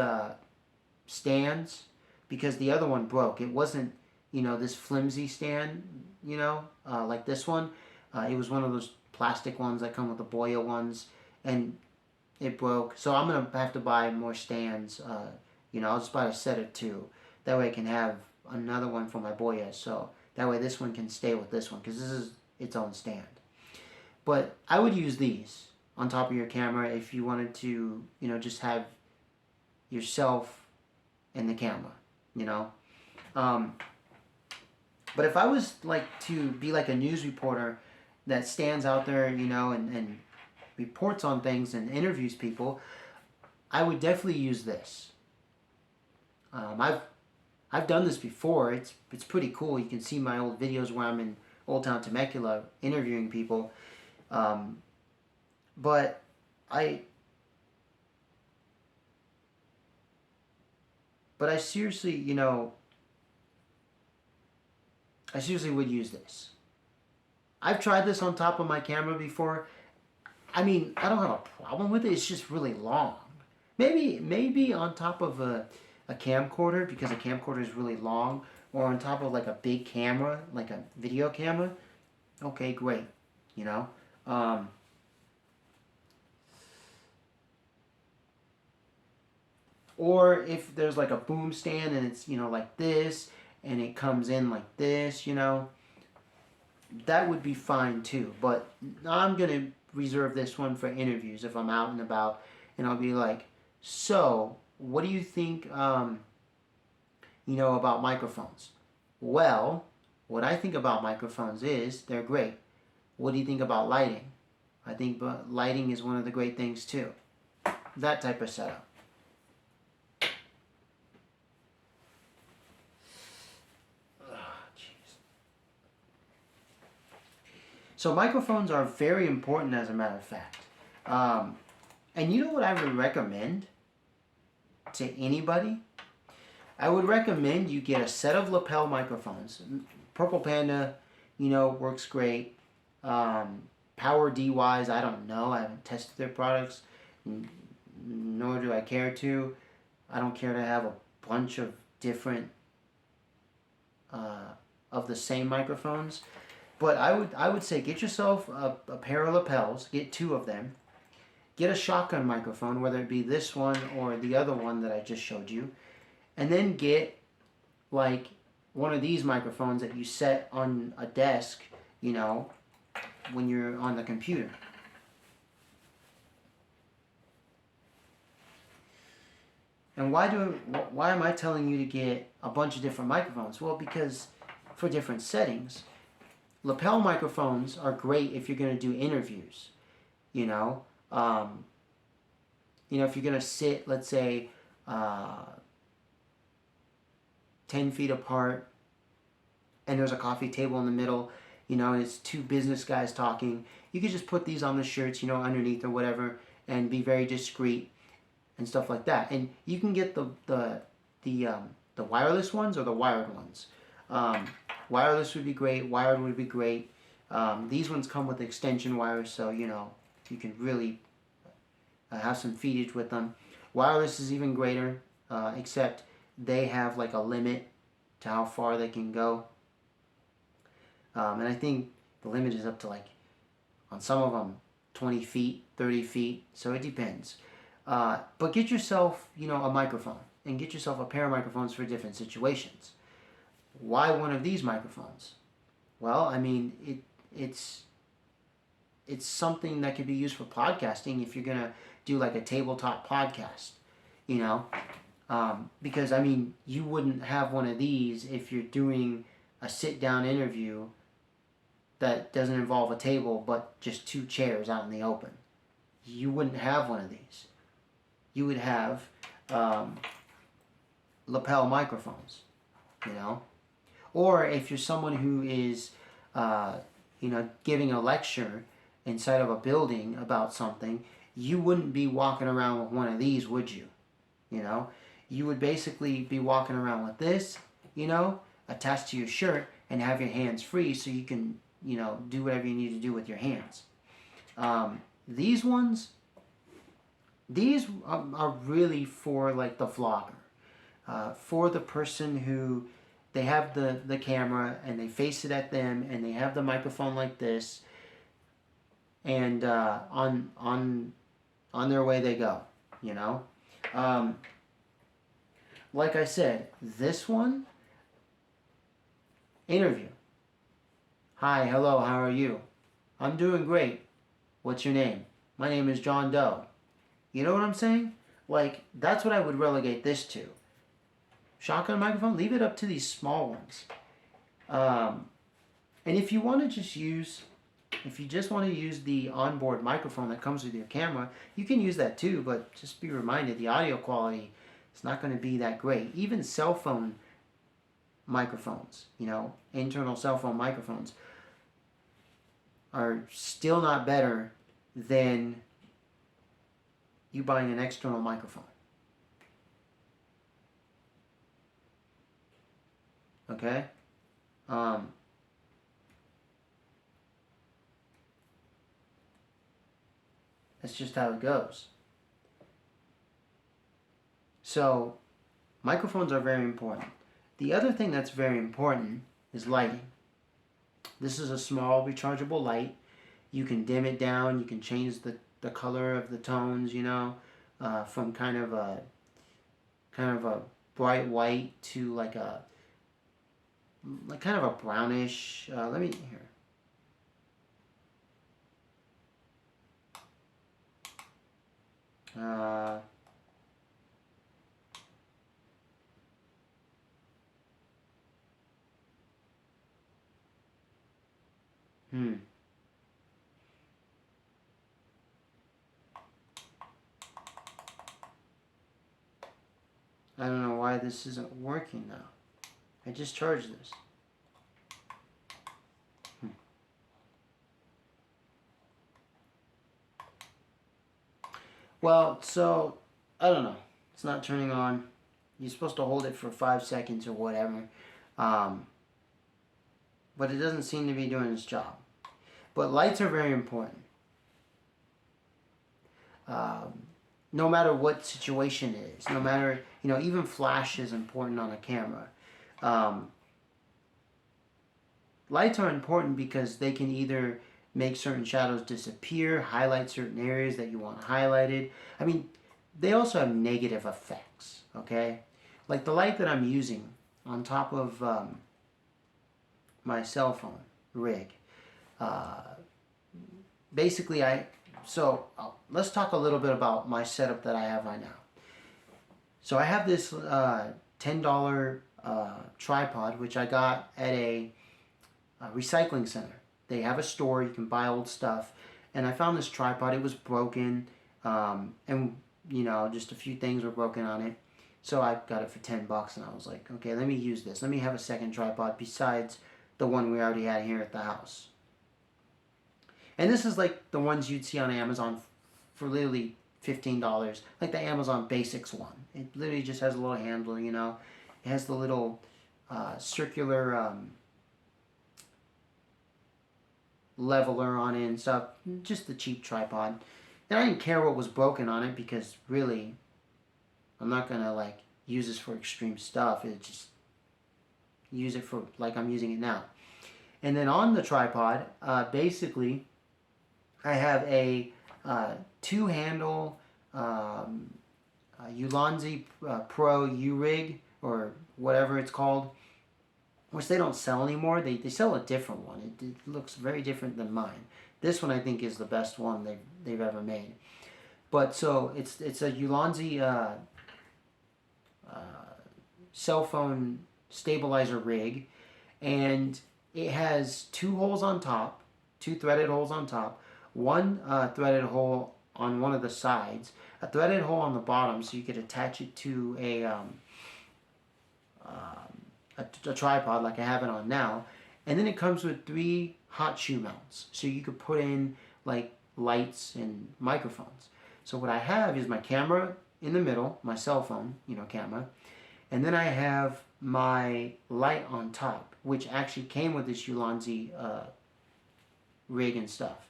stands because the other one broke. It wasn't, this flimsy stand, like this one. It was one of those plastic ones that come with the Boya ones, and it broke. So I'm going to have to buy more stands. I'll just buy a set of two. That way I can have another one for my Boya. So that way this one can stay with this one, because this is its own stand. But I would use these on top of your camera if you wanted to, just have yourself in the camera, But if I was like to be like a news reporter that stands out there, and reports on things and interviews people, I would definitely use this. I've done this before. It's pretty cool. You can see my old videos where I'm in Old Town Temecula interviewing people. Um, but I but I seriously would use this. I've tried this on top of my camera before. I mean, I don't have a problem with it. It's just really long. Maybe on top of a camcorder, because a camcorder is really long, or on top of like a big camera, like a video camera. Okay, great. You know. Um, or if there's like a boom stand and it's like this, and it comes in like this, that would be fine too. But I'm gonna reserve this one for interviews if I'm out and about, and I'll be like, so what do you think, about microphones? Well, what I think about microphones is they're great. What do you think about lighting? I think lighting is one of the great things too. That type of setup. So microphones are very important, as a matter of fact. And you know what I would recommend to anybody? I would recommend you get a set of lapel microphones. Purple Panda, works great. Power D-Wise, I don't know. I haven't tested their products, nor do I care to. I don't care to have a bunch of different of the same microphones. But I would say get yourself a pair of lapels, get 2 of them. Get a shotgun microphone, whether it be this one or the other one that I just showed you. And then get like one of these microphones that you set on a desk, when you're on the computer. And why am I telling you to get a bunch of different microphones? Well, because for different settings. Lapel microphones are great if you're going to do interviews, if you're going to sit, let's say, 10 feet apart, and there's a coffee table in the middle, and it's 2 business guys talking, you could just put these on the shirts, underneath or whatever, and be very discreet and stuff like that. And you can get the wireless ones or the wired ones. Wireless would be great. Wired would be great. These ones come with extension wires, so you can really have some feedage with them. Wireless is even greater, except they have like a limit to how far they can go. And I think the limit is up to on some of them, 20 feet, 30 feet. So it depends. But get yourself, a microphone, and get yourself a pair of microphones for different situations. Why one of these microphones? Well, I mean, it's something that could be used for podcasting if you're going to do like a tabletop podcast, because, I mean, you wouldn't have one of these if you're doing a sit-down interview that doesn't involve a table but just 2 chairs out in the open. You wouldn't have one of these. You would have lapel microphones, Or if you're someone who is, giving a lecture inside of a building about something, you wouldn't be walking around with one of these, would you? You would basically be walking around with this, attached to your shirt, and have your hands free so you can, do whatever you need to do with your hands. These ones, are really for like the vlogger, for the person who they have the camera and they face it at them and they have the microphone like this, and on their way they go, like I said, this one, interview. Hi, hello, how are you? I'm doing great. What's your name? My name is John Doe. You know what I'm saying? Like, that's what I would relegate this to. Shotgun microphone, leave it up to these small ones. And if you want to just use, if you just want to use the onboard microphone that comes with your camera, you can use that too, but just be reminded the audio quality is not going to be that great. Even cell phone microphones, you know, internal cell phone microphones are still not better than you buying an external microphone. Okay? That's just how it goes. So, microphones are very important. The other thing that's very important is lighting. This is a small rechargeable light. You can dim it down, you can change the color of the tones, you know, from kind of a bright white to like kind of a brownish. Let me here. Uh, hmm. I don't know why this isn't working now. I just charged this. Well, so I don't know. It's not turning on. You're supposed to hold it for 5 seconds or whatever. But it doesn't seem to be doing its job. But lights are very important. No matter what situation it is, no matter, you know, even flash is important on a camera. Lights are important because they can either make certain shadows disappear, highlight certain areas that you want highlighted. I mean, they also have negative effects, okay? Like the light that I'm using on top of my cell phone rig. Basically, let's talk a little bit about my setup that I have right now. So I have this $10 tripod, which I got at a recycling center. They have a store, you can buy old stuff. And I found this tripod, it was broken, and you know, just a few things were broken on it. So I got it for 10 bucks and I was like, okay, let me use this. Let me have a second tripod besides the one we already had here at the house. And this is like the ones you'd see on Amazon for literally $15, like the Amazon Basics one. It literally just has a little handle, you know. It has the little circular leveler on it and stuff. Just the cheap tripod. And I didn't care what was broken on it because really, I'm not gonna like use this for extreme stuff. It just use it for like I'm using it now. And then on the tripod, basically, I have a two-handle Ulanzi Pro U-Rig or whatever it's called, which they don't sell anymore. They sell a different one. It looks very different than mine. This one I think is the best one they've ever made. But so it's a Ulanzi cell phone stabilizer rig, and it has two holes on top, two threaded holes on top, one threaded hole on one of the sides, a threaded hole on the bottom so you could attach it to a tripod like I have it on now. And then it comes with 3 hot shoe mounts so you could put in like lights and microphones. So what I have is my camera in the middle, my cell phone, you know, camera, and then I have my light on top, which actually came with this Ulanzi rig and stuff.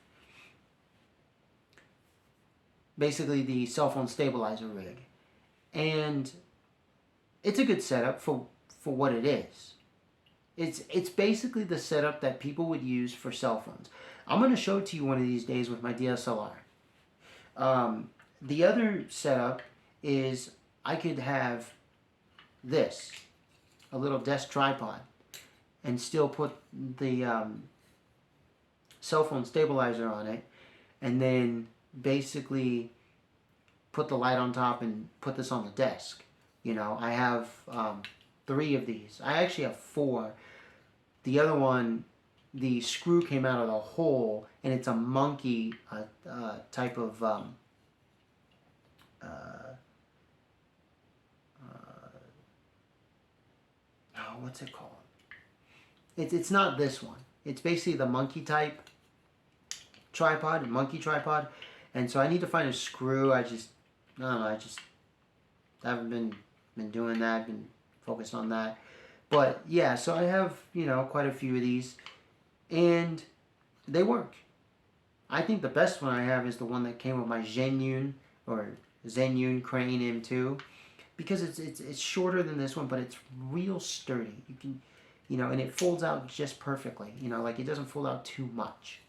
Basically the cell phone stabilizer rig. And it's a good setup for what it is. It's basically the setup that people would use for cell phones. I'm going to show it to you one of these days with my DSLR. The other setup is I could have this, a little desk tripod, and still put the cell phone stabilizer on it, and then basically put the light on top and put this on the desk. You know, I have 3 of these. I actually have 4. The other one, the screw came out of the hole, and it's a monkey type of oh, what's it called? It's not this one. It's basically the monkey type tripod, monkey tripod, and so I need to find a screw. I don't know. I just haven't been doing that. Been focused on that, but yeah. So I have quite a few of these, and they work. I think the best one I have is the one that came with my Zhiyun or Zhiyun Crane M2, because it's shorter than this one, but it's real sturdy. You can, and it folds out just perfectly. Like it doesn't fold out too much.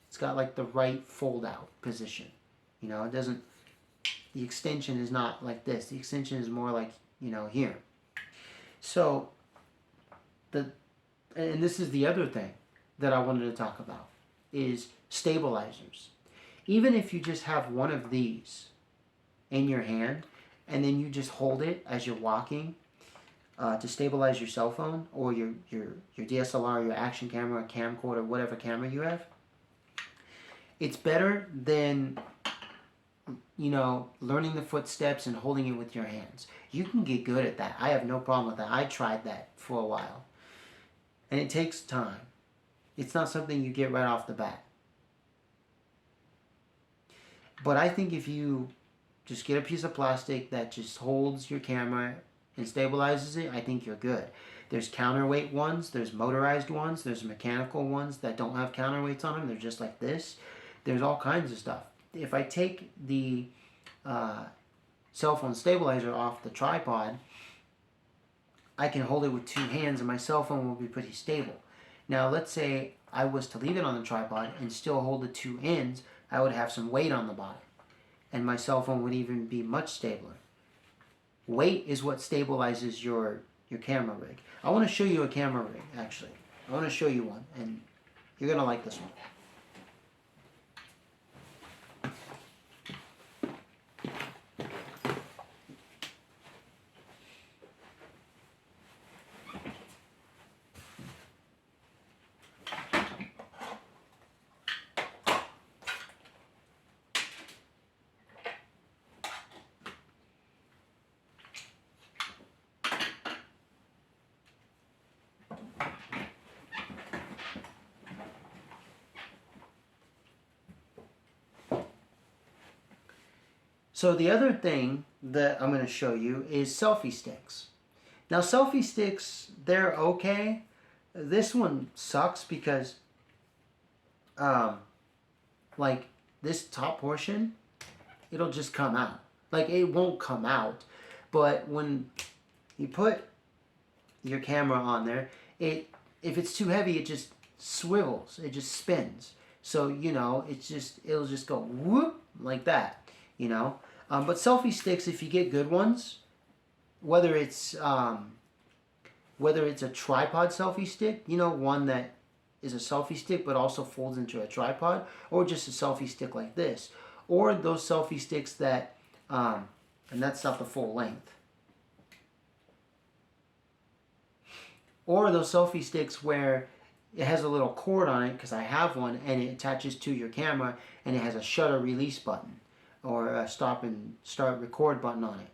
It's got like the right fold out position. It doesn't. The extension is not like this. The extension is more like here. So and this is the other thing that I wanted to talk about is stabilizers. Even if you just have one of these in your hand and then you just hold it as you're walking to stabilize your cell phone or your DSLR, your action camera, camcorder, whatever camera you have, it's better than learning the footsteps and holding it with your hands. You can get good at that. I have no problem with that. I tried that for a while. And it takes time. It's not something you get right off the bat. But I think if you just get a piece of plastic that just holds your camera and stabilizes it, I think you're good. There's counterweight ones, there's motorized ones, there's mechanical ones that don't have counterweights on them. They're just like this. There's all kinds of stuff. If I take the cell phone stabilizer off the tripod, I can hold it with two hands and my cell phone will be pretty stable. Now let's say I was to leave it on the tripod and still hold the two ends, I would have some weight on the bottom. And my cell phone would even be much stabler. Weight is what stabilizes your camera rig. I want to show you a camera rig, actually. I want to show you one, and you're going to like this one. So the other thing that I'm going to show you is selfie sticks. Now selfie sticks, they're okay. This one sucks because like this top portion, it'll just come out. Like it won't come out, but when you put your camera on there, if it's too heavy, it just swivels, it just spins. So it'll just go whoop like that. But selfie sticks, if you get good ones, whether it's a tripod selfie stick, one that is a selfie stick but also folds into a tripod, or just a selfie stick like this, or those selfie sticks that, and that's not the full length, or those selfie sticks where it has a little cord on it, because I have one, and it attaches to your camera, and it has a shutter release button or a stop and start record button on it.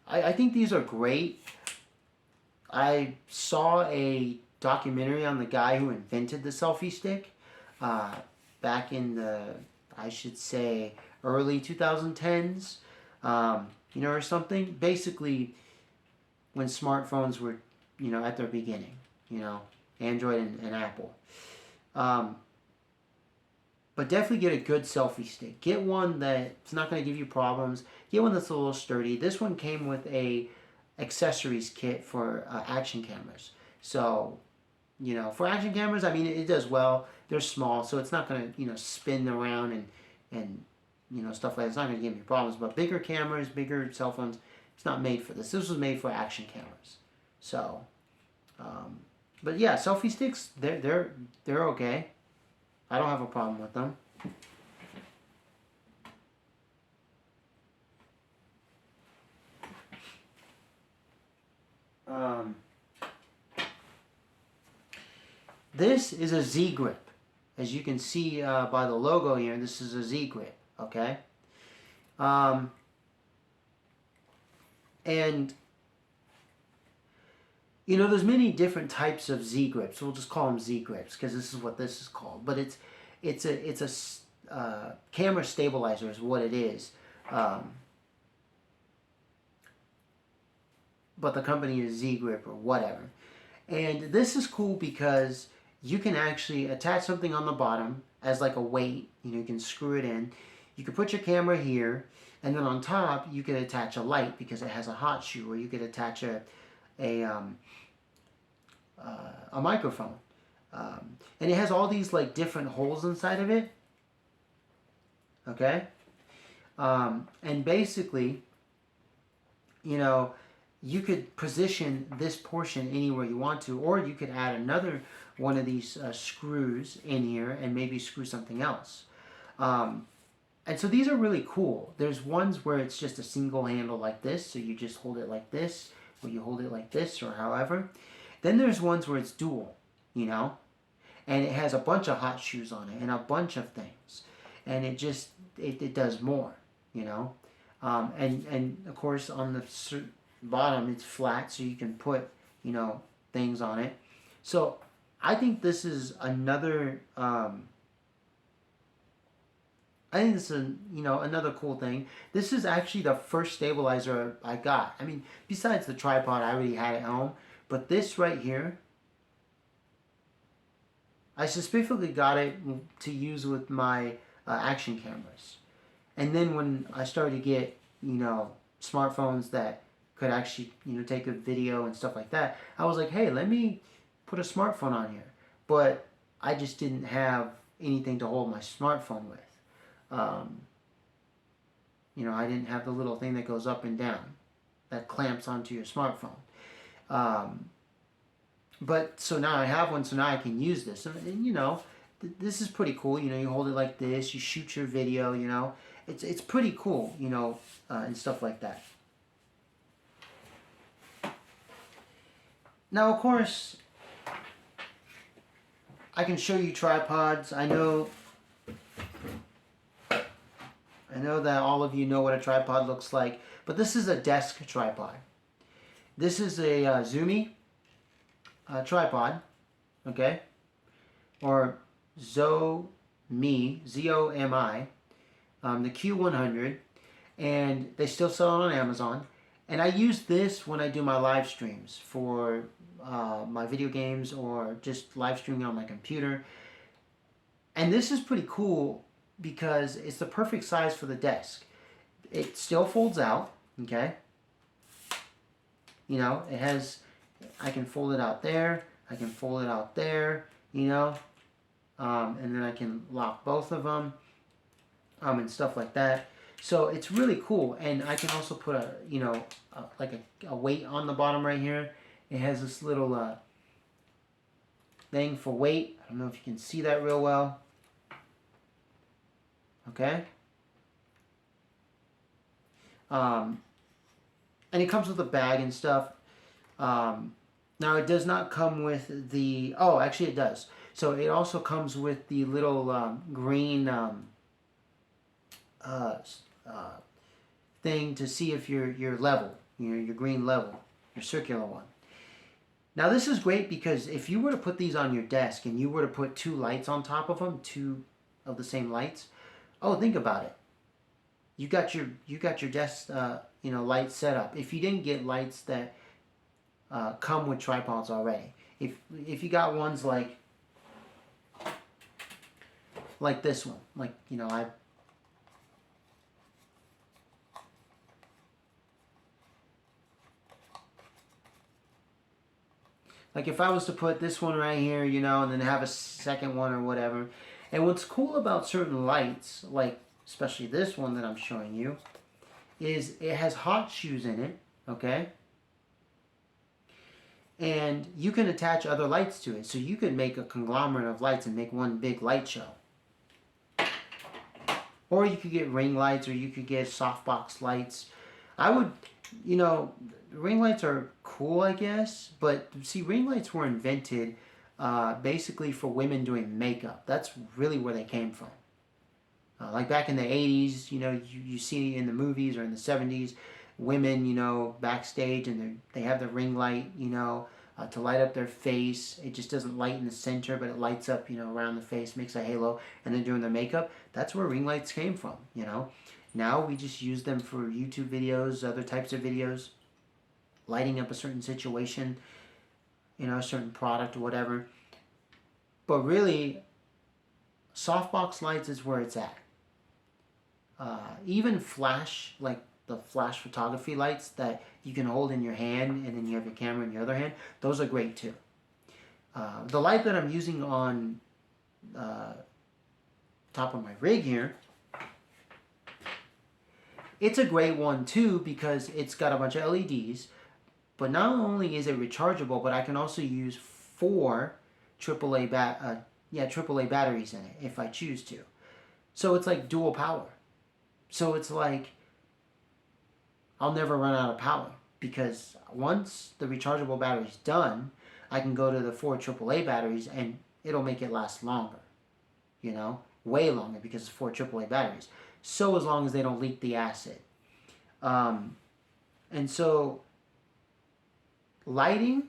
I think these are great. I saw a documentary on the guy who invented the selfie stick back in the, I should say, early 2010s, or something. Basically, when smartphones were, at their beginning, Android and Apple. But definitely get a good selfie stick. Get one that's not going to give you problems. Get one that's a little sturdy. This one came with a accessories kit for action cameras. So, for action cameras, I mean, it does well. They're small, so it's not going to, spin around and stuff like that. It's not going to give you problems. But bigger cameras, bigger cell phones, it's not made for this. This was made for action cameras. So, but yeah, selfie sticks, they're okay. I don't have a problem with them. This is a Z grip. As you can see by the logo here, this is a Z grip, okay? And, you know, there's many different types of Z grips. We'll just call them Z grips because this is what this is called. But it's a camera stabilizer is what it is. But the company is Z grip or whatever. And this is cool because you can actually attach something on the bottom as like a weight. You know, you can screw it in. You can put your camera here, and then on top you can attach a light because it has a hot shoe, or you could attach a microphone. And it has all these like different holes inside of it. Okay? And basically, you know, you could position this portion anywhere you want to, or you could add another one of these screws in here and maybe screw something else. And so these are really cool. There's ones where it's just a single handle like this, so you just hold it like this, or you hold it like this, or however. Then there's ones where it's dual, you know, and it has a bunch of hot shoes on it and a bunch of things, and it just it does more, you know, and of course on the bottom it's flat, so you can put, you know, things on it. So I think this is another. I think this is, you know, another cool thing. This is actually the first stabilizer I got. I mean, besides the tripod I already had at home, but this right here, I specifically got it to use with my action cameras. And then when I started to get, you know, smartphones that could actually, you know, take a video and stuff like that, I was like, hey, let me put a smartphone on here. But I just didn't have anything to hold my smartphone with. You know, I didn't have the little thing that goes up and down that clamps onto your smartphone. But so now I have one, so now I can use this. And you know, this is pretty cool. You know, you hold it like this, you shoot your video, you know. It's pretty cool, you know, and stuff like that. Now, of course, I can show you tripods. I know that all of you know what a tripod looks like, but this is a desk tripod. This is a Zoomy tripod, okay, or Zomi, Z-O-M-I, the Q100, and they still sell it on Amazon. And I use this when I do my live streams for my video games or just live streaming on my computer. And this is pretty cool because it's the perfect size for the desk. It still folds out, okay? You know, it has, I can fold it out there, I can fold it out there, you know, and then I can lock both of them, and stuff like that. So it's really cool, and I can also put a, you know, like a weight on the bottom right here. It has this little thing for weight. I don't know if you can see that real well. Okay. And it comes with a bag and stuff. Now it does not come with the, oh, actually it does. So it also comes with the little green thing to see if you're level, your green level, your circular one. Now this is great because if you were to put these on your desk and you were to put two lights on top of them, two of the same lights, oh, think about it. You got your desk, you know, light set up. If you didn't get lights that come with tripods already, if you got ones like this one, like, you know, like if I was to put this one right here, you know, and then have a second one or whatever. And what's cool about certain lights, like especially this one that I'm showing you, is it has hot shoes in it, okay? And you can attach other lights to it. So you could make a conglomerate of lights and make one big light show. Or you could get ring lights, or you could get softbox lights. I would, you know, ring lights are cool, I guess. But see, ring lights were invented basically for women doing makeup. That's really where they came from. Like back in the 80s, you see in the movies or in the 70s, women, backstage and they have the ring light, to light up their face. It just doesn't light in the center, but it lights up, around the face, makes a halo, and they're doing their makeup. That's where ring lights came from, Now we just use them for YouTube videos, other types of videos, lighting up a certain situation, a certain product or whatever. But really, softbox lights is where it's at. Even flash, like the flash photography lights that you can hold in your hand and then you have your camera in your other hand, those are great too. The light that I'm using on top of my rig here, it's a great one too because it's got a bunch of LEDs, but not only is it rechargeable, but I can also use 4 AAA batteries in it if I choose to. So it's like dual power. So it's like I'll never run out of power because once the rechargeable battery's done, I can go to the 4 AAA batteries and it'll make it last longer, way longer because it's 4 AAA batteries. So as long as they don't leak the acid. And so lighting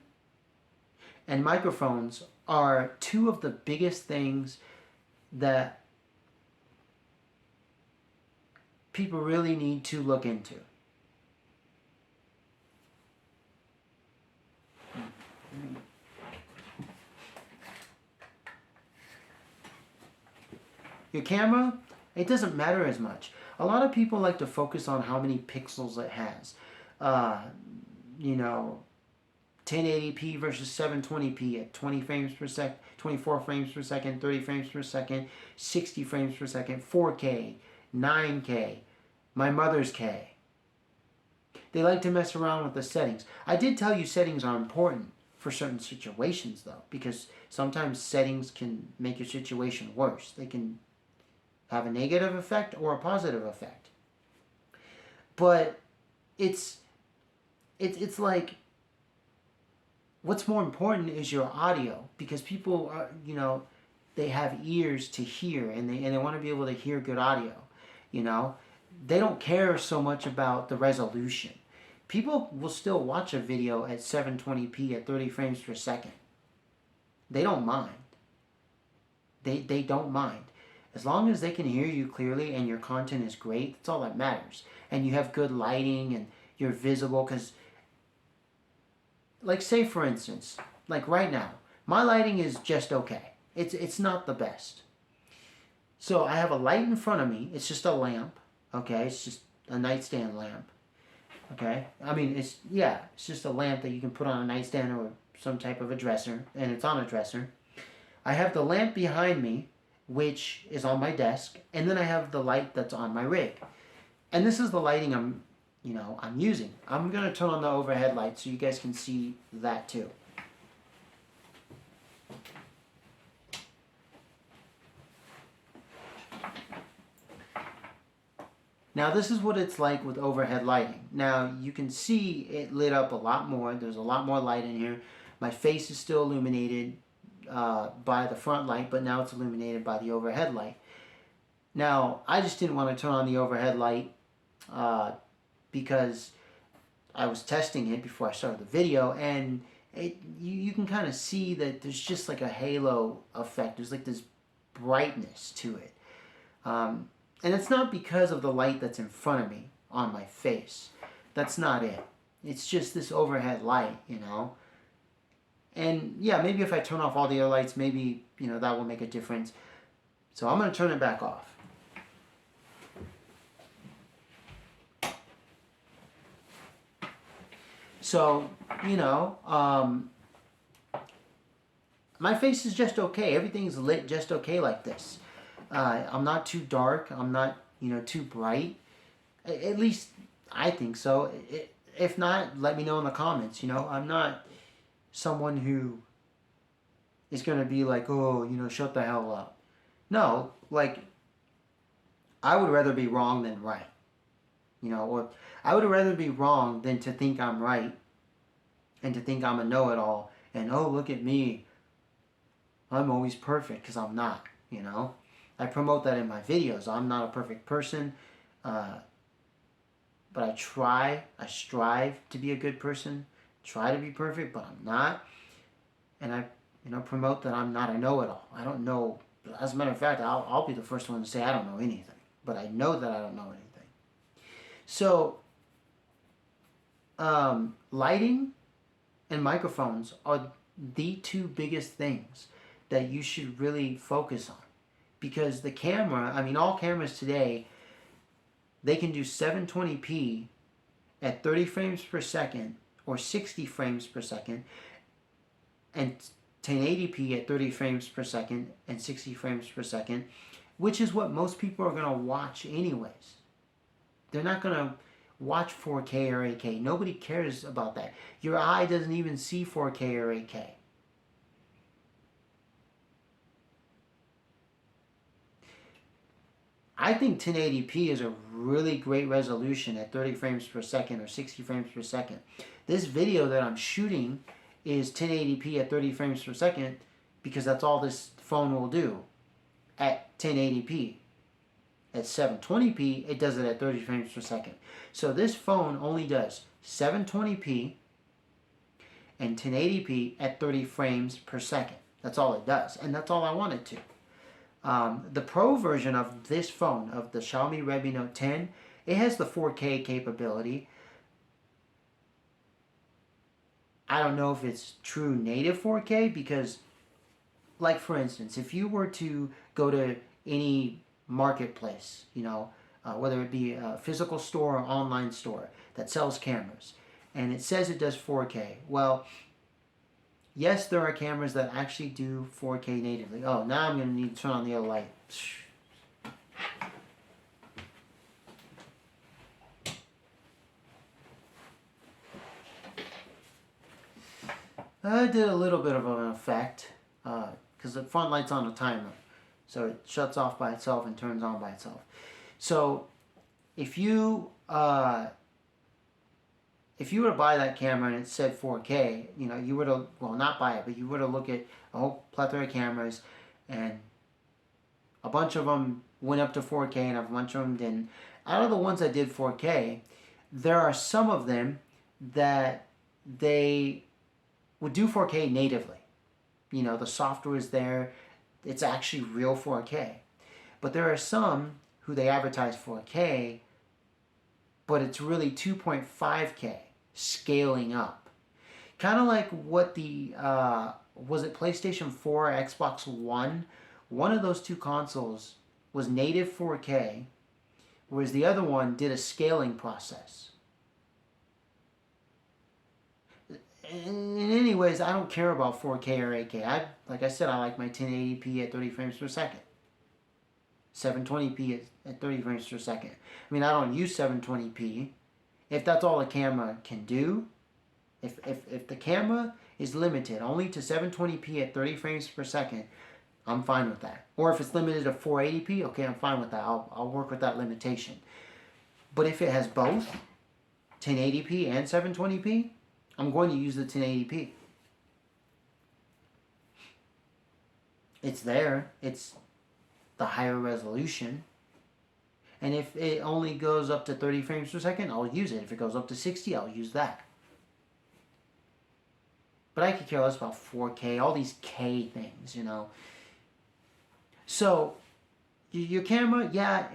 and microphones are 2 of the biggest things that people really need to look into. Your camera, it doesn't matter as much. A lot of people like to focus on how many pixels it has. 1080p versus 720p at 20 frames per second, 24 frames per second, 30 frames per second, 60 frames per second, 4K, 9K, my mother's K. They like to mess around with the settings. I did tell you settings are important for certain situations though, because sometimes settings can make your situation worse. They can have a negative effect or a positive effect. But it's like, what's more important is your audio, because people are, they have ears to hear and they want to be able to hear good audio. They don't care so much about the resolution. People will still watch a video at 720p at 30 frames per second. They don't mind. They don't mind. As long as they can hear you clearly and your content is great, that's all that matters. And you have good lighting and you're visible, because, like, say for instance, like right now, my lighting is just okay. It's not the best. So I have a light in front of me. It's just a lamp, okay? It's just a nightstand lamp, okay? I mean, it's just a lamp that you can put on a nightstand or some type of a dresser, and it's on a dresser. I have the lamp behind me, which is on my desk, and then I have the light that's on my rig. And this is the lighting I'm using. I'm going to turn on the overhead light so you guys can see that too. Now this is what it's like with overhead lighting. Now you can see it lit up a lot more. There's a lot more light in here. My face is still illuminated by the front light, but now it's illuminated by the overhead light. Now I just didn't want to turn on the overhead light because I was testing it before I started the video, and you can kind of see that there's just like a halo effect. There's like this brightness to it. And it's not because of the light that's in front of me on my face. That's not it. It's just this overhead light, And yeah, maybe if I turn off all the other lights, maybe, that will make a difference. So I'm going to turn it back off. So, my face is just okay. Everything's lit just okay like this. I'm not too dark. I'm not, too bright. At least I think so. If not, let me know in the comments. I'm not someone who is going to be like, oh, shut the hell up. No, like, I would rather be wrong than right. Or I would rather be wrong than to think I'm right and to think I'm a know-it-all and, oh, look at me. I'm always perfect, because I'm not, you know. I promote that in my videos. I'm not a perfect person, but I strive to be a good person, try to be perfect, but I'm not. And I, promote that I'm not a know-it-all. I don't know. As a matter of fact, I'll be the first one to say I don't know anything, but I know that I don't know anything. So, lighting and microphones are the two biggest things that you should really focus on, because the camera, I mean, all cameras today, they can do 720p at 30 frames per second or 60 frames per second, and 1080p at 30 frames per second and 60 frames per second, which is what most people are going to watch anyways. They're not going to watch 4K or 8K. Nobody cares about that. Your eye doesn't even see 4K or 8K. I think 1080p is a really great resolution at 30 frames per second or 60 frames per second. This video that I'm shooting is 1080p at 30 frames per second because that's all this phone will do at 1080p. At 720p, it does it at 30 frames per second. So this phone only does 720p and 1080p at 30 frames per second. That's all it does, and that's all I want it to. The Pro version of this phone, of the Xiaomi Redmi Note 10, it has the 4K capability. I don't know if it's true native 4K, because, like, for instance, if you were to go to any marketplace, whether it be a physical store or online store that sells cameras, and it says it does 4K, well, yes, there are cameras that actually do 4K natively. Oh, now I'm going to need to turn on the other light. I did a little bit of an effect, because the front light's on a timer. So it shuts off by itself and turns on by itself. So if you were to buy that camera and it said 4K, you were to, well, not buy it, but you were to look at a whole plethora of cameras, and a bunch of them went up to 4K and a bunch of them didn't. Out of the ones that did 4K, there are some of them that they would do 4K natively. The software is there. It's actually real 4K. But there are some who they advertise 4K, but it's really 2.5K scaling up. Kind of like what the, was it PlayStation 4 or Xbox One? One of those two consoles was native 4K, whereas the other one did a scaling process. In any ways, I don't care about 4K or 8K. Like I said, I like my 1080p at 30 frames per second. 720p at 30 frames per second. I mean, I don't use 720p. If that's all the camera can do, if the camera is limited only to 720p at 30 frames per second, I'm fine with that. Or if it's limited to 480p, okay, I'm fine with that. I'll work with that limitation. But if it has both 1080p and 720p, I'm going to use the 1080p. It's there. It's the higher resolution. And if it only goes up to 30 frames per second, I'll use it. If it goes up to 60, I'll use that. But I could care less about 4K, all these K things, So, your camera, yeah,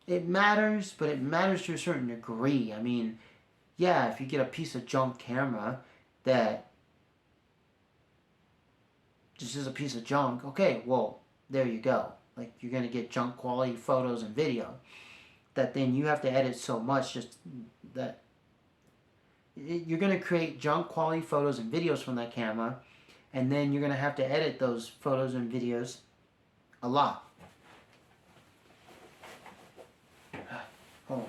it matters, but it matters to a certain degree. I mean, yeah, if you get a piece of junk camera that just is a piece of junk, okay, well, there you go. Like, you're going to get junk quality photos and video that then you have to edit so much just that you're going to create junk quality photos and videos from that camera, and then you're going to have to edit those photos and videos a lot. Hold on.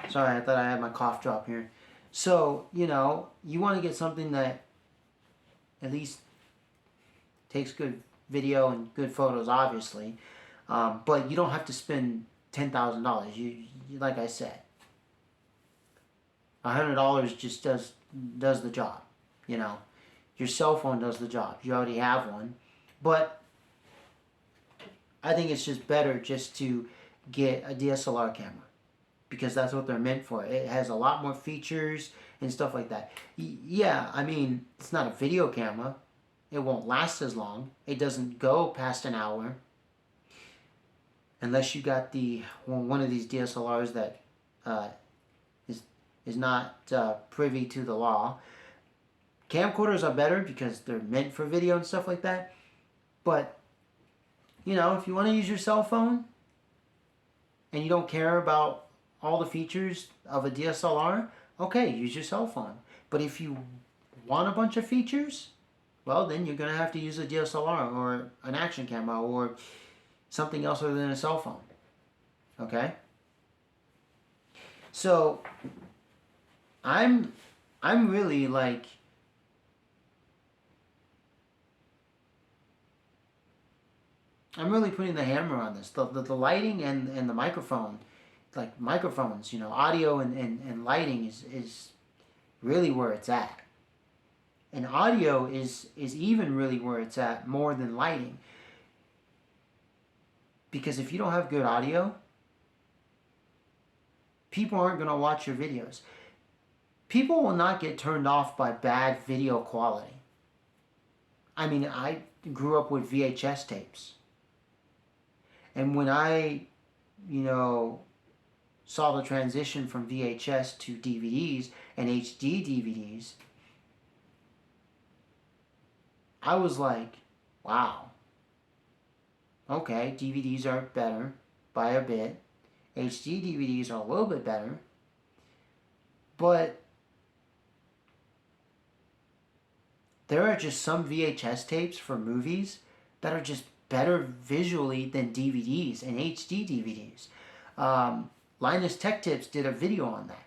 Sorry, I thought I had my cough drop here. So, you want to get something that at least takes good video and good photos, obviously. But you don't have to spend $10,000. Like I said, $100 just does the job. You know, your cell phone does the job. You already have one, but I think it's just better just to get a DSLR camera because that's what they're meant for. It has a lot more features and stuff like that. Yeah, I mean, it's not a video camera. It won't last as long. It doesn't go past an hour. Unless you got one of these DSLRs that is not privy to the law. Camcorders are better because they're meant for video and stuff like that. But, you know, if you want to use your cell phone and you don't care about all the features of a DSLR, okay, use your cell phone. But if you want a bunch of features, well, then you're going to have to use a DSLR or an action camera or something else other than a cell phone. Okay? So, I'm really like... I'm really putting the hammer on this. The lighting and the microphone, like microphones, you know, audio and lighting is really where it's at. And audio is even really where it's at more than lighting. Because if you don't have good audio, people aren't going to watch your videos. People will not get turned off by bad video quality. I mean, I grew up with VHS tapes. And when I, you know, saw the transition from VHS to DVDs and HD DVDs, I was like, wow. Okay, DVDs are better by a bit. HD DVDs are a little bit better. But there are just some VHS tapes for movies that are just better visually than DVDs and HD DVDs. Linus Tech Tips did a video on that.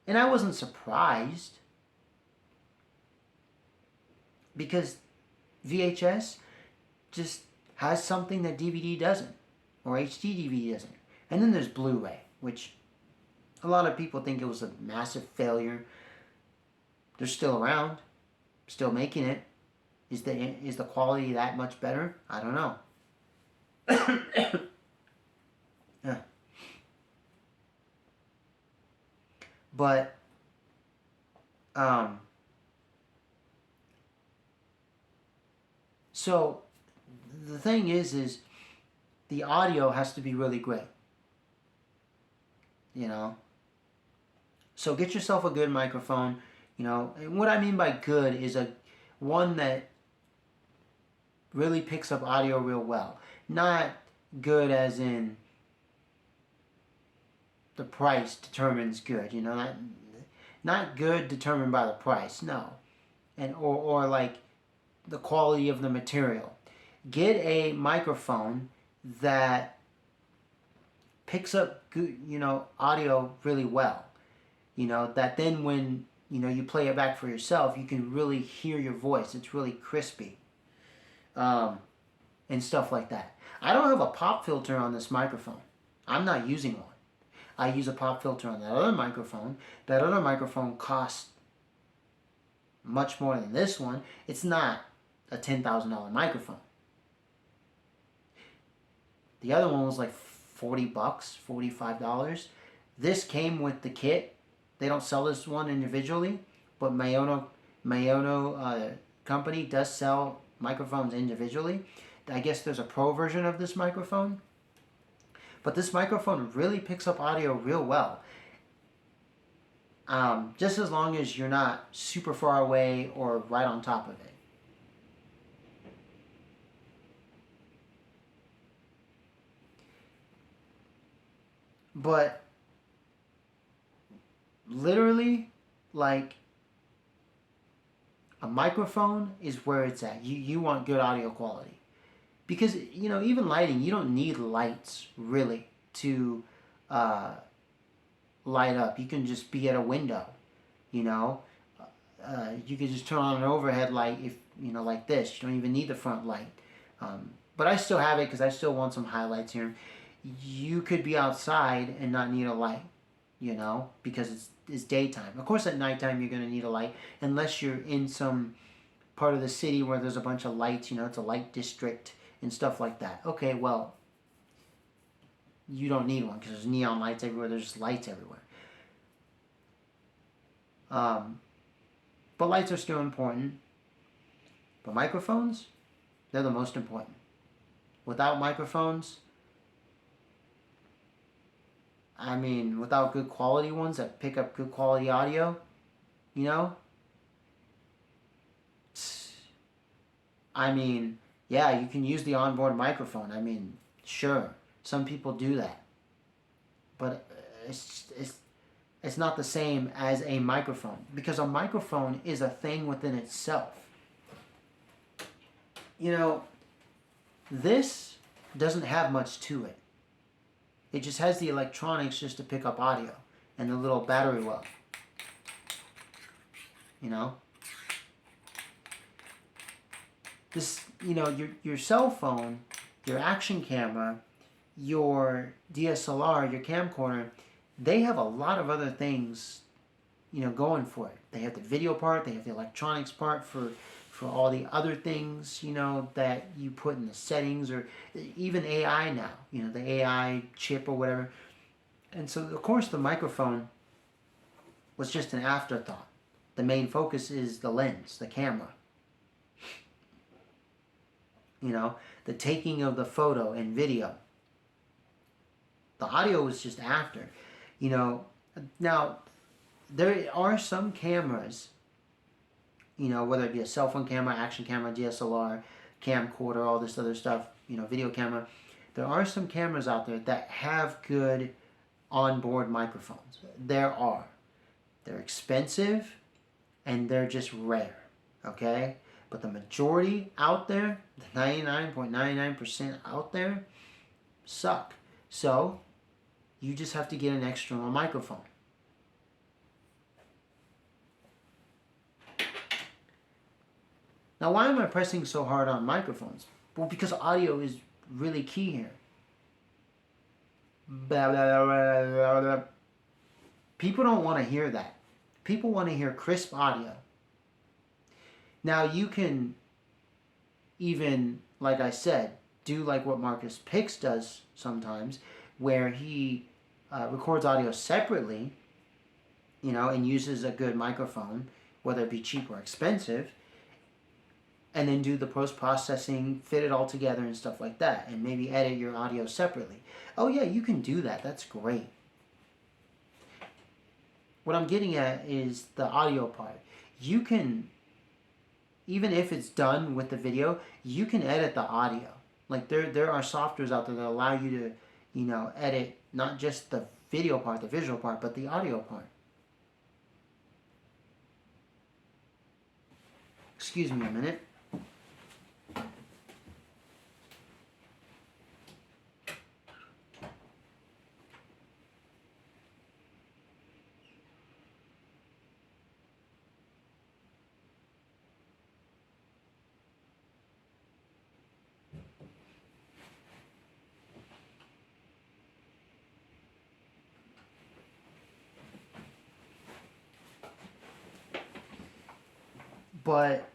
And I wasn't surprised because VHS just has something that DVD doesn't, or HD DVD doesn't. And then there's Blu-ray, which a lot of people think it was a massive failure. They're still around, still making it. Is the quality that much better? I don't know. Yeah. But so the thing is the audio has to be really great. You know? So get yourself a good microphone, you know. And what I mean by good is one that really picks up audio real well. Not good as in the price determines good, you know, not good determined by the price, no. And or like the quality of the material. Get a microphone that picks up good, you know, audio really well. You know, that then when, you know, you play it back for yourself, you can really hear your voice. It's really crispy. And stuff like that. I don't have a pop filter on this microphone. I'm not using one. I use a pop filter on that other microphone. That other microphone costs much more than this one. It's not a $10,000 microphone. The other one was like $40, $45. This came with the kit. They don't sell this one individually, but Mayono company does sell microphones individually. I guess there's a pro version of this microphone. But this microphone really picks up audio real well. Just as long as you're not super far away or right on top of it. But literally, like, a microphone is where it's at. You want good audio quality. Because, you know, even lighting, you don't need lights, really, to light up. You can just be at a window, you know. You can just turn on an overhead light like this. You don't even need the front light. But I still have it because I still want some highlights here. You could be outside and not need a light, because it's daytime. Of course, at nighttime you're going to need a light unless you're in some part of the city where there's a bunch of lights. It's a light district and stuff like that. Okay, well, you don't need one because there's neon lights everywhere. There's just lights everywhere. But lights are still important. But microphones, they're the most important. Without microphones, without good quality ones that pick up good quality audio, yeah, you can use the onboard microphone. Sure, some people do that. But it's not the same as a microphone, because a microphone is a thing within itself. This doesn't have much to it. It just has the electronics just to pick up audio and the little battery well. This, your cell phone, your action camera, your DSLR, your camcorder, they have a lot of other things, going for it. They have the video part, they have the electronics part for all the other things, that you put in the settings, or even AI now, the AI chip or whatever. And so, of course, the microphone was just an afterthought. The main focus is the lens, the camera. The taking of the photo and video. The audio was just after. Now, there are some cameras, whether it be a cell phone camera, action camera, DSLR, camcorder, all this other stuff, video camera. There are some cameras out there that have good onboard microphones. There are. They're expensive and they're just rare, okay? But the majority out there, the 99.99% out there, suck. So, you just have to get an external microphone. Now, why am I pressing so hard on microphones? Well, because audio is really key here. Blah, blah, blah, blah, blah. People don't want to hear that. People want to hear crisp audio. Now, you can even, like I said, do like what Marcus Pix does sometimes, where he records audio separately, and uses a good microphone, whether it be cheap or expensive, and then do the post-processing, fit it all together and stuff like that, and maybe edit your audio separately. Oh yeah, you can do that. That's great. What I'm getting at is the audio part. You can, even if it's done with the video, you can edit the audio. Like there are softwares out there that allow you to, edit not just the video part, the visual part, but the audio part. Excuse me a minute. But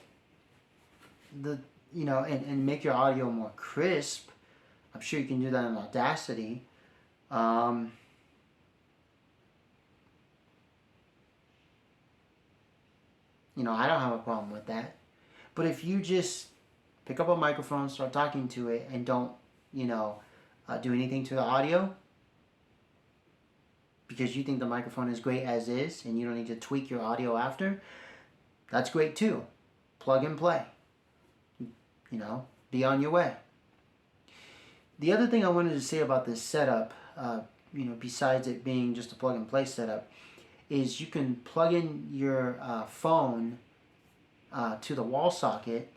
and make your audio more crisp. I'm sure you can do that in Audacity. I don't have a problem with that. But if you just pick up a microphone, start talking to it, and don't, do anything to the audio, because you think the microphone is great as is, and you don't need to tweak your audio after, that's great too. Plug and play. Be on your way. The other thing I wanted to say about this setup, besides it being just a plug and play setup, is you can plug in your phone to the wall socket,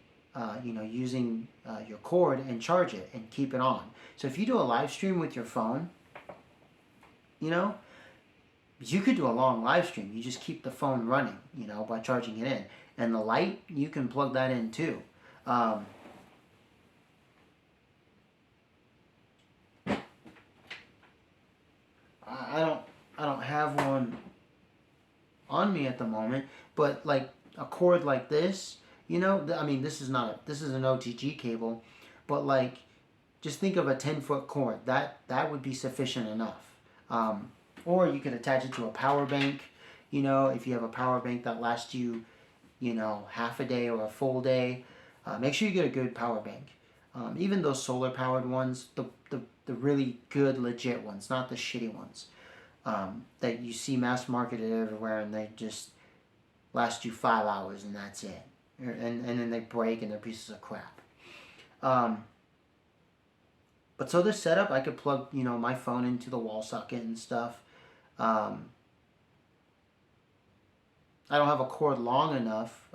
using your cord, and charge it and keep it on. So if you do a live stream with your phone, you could do a long live stream. You just keep the phone running, by charging it in. And the light, you can plug that in too. Um, I don't have one on me at the moment, but like a cord like this, I mean, this is an OTG cable, but like just think of a 10-foot cord. That would be sufficient enough. Um, or you could attach it to a power bank. If you have a power bank that lasts you, half a day or a full day, make sure you get a good power bank. Even those solar powered ones, the really good legit ones, not the shitty ones that you see mass marketed everywhere, and they just last you 5 hours and that's it. And then they break and they're pieces of crap. But so this setup, I could plug, my phone into the wall socket and stuff. I don't have a cord long enough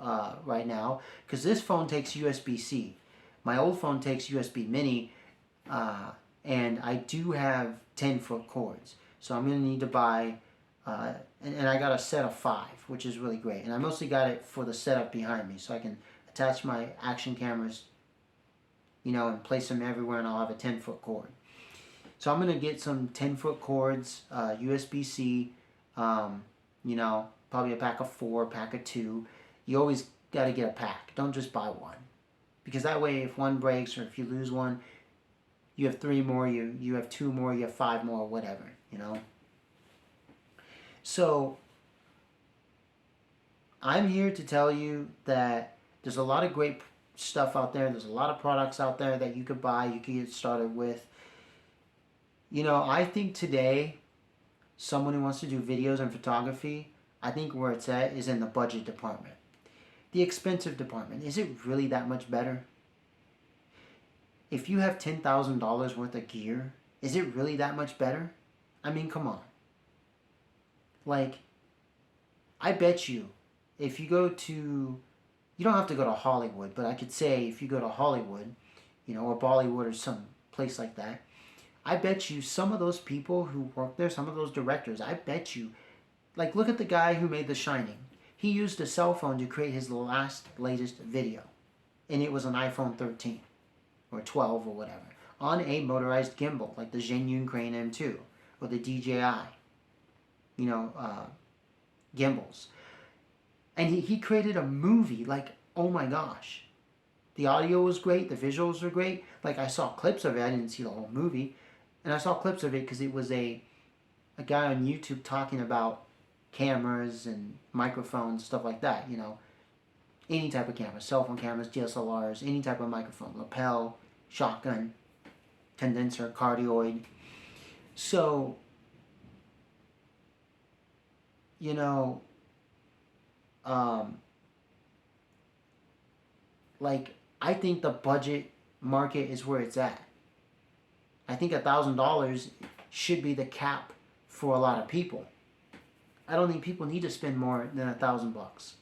right now because this phone takes USB-C. My old phone takes USB Mini, and I do have 10-foot cords. So I'm going to need to buy, and I got a set of 5, which is really great. And I mostly got it for the setup behind me, so I can attach my action cameras, and place them everywhere, and I'll have a 10-foot cord. So I'm going to get some 10-foot cords, USB-C, probably a pack of 4, pack of 2. You always got to get a pack. Don't just buy one. Because that way, if one breaks or if you lose one, you have 3 more, you have 2 more, you have 5 more, whatever, So, I'm here to tell you that there's a lot of great stuff out there. There's a lot of products out there that you could buy, you could get started with. I think today, someone who wants to do videos and photography, I think where it's at is in the budget department. The expensive department, is it really that much better? If you have $10,000 worth of gear, is it really that much better? I mean, come on. Like, I bet you, if you go to, you don't have to go to Hollywood, but I could say if you go to Hollywood, or Bollywood or some place like that, I bet you some of those people who work there, some of those directors, I bet you, like, look at the guy who made The Shining. He used a cell phone to create his latest video, and it was an iPhone 13 or 12 or whatever, on a motorized gimbal like the Zhenyun Crane M2 or the DJI, gimbals. And he created a movie, like, oh my gosh. The audio was great, the visuals were great. Like, I saw clips of it, I didn't see the whole movie. And I saw clips of it because it was a guy on YouTube talking about cameras and microphones, stuff like that, Any type of camera, cell phone cameras, DSLRs, any type of microphone, lapel, shotgun, condenser, cardioid. So, like, I think the budget market is where it's at. I think $1,000 should be the cap for a lot of people. I don't think people need to spend more than $1,000.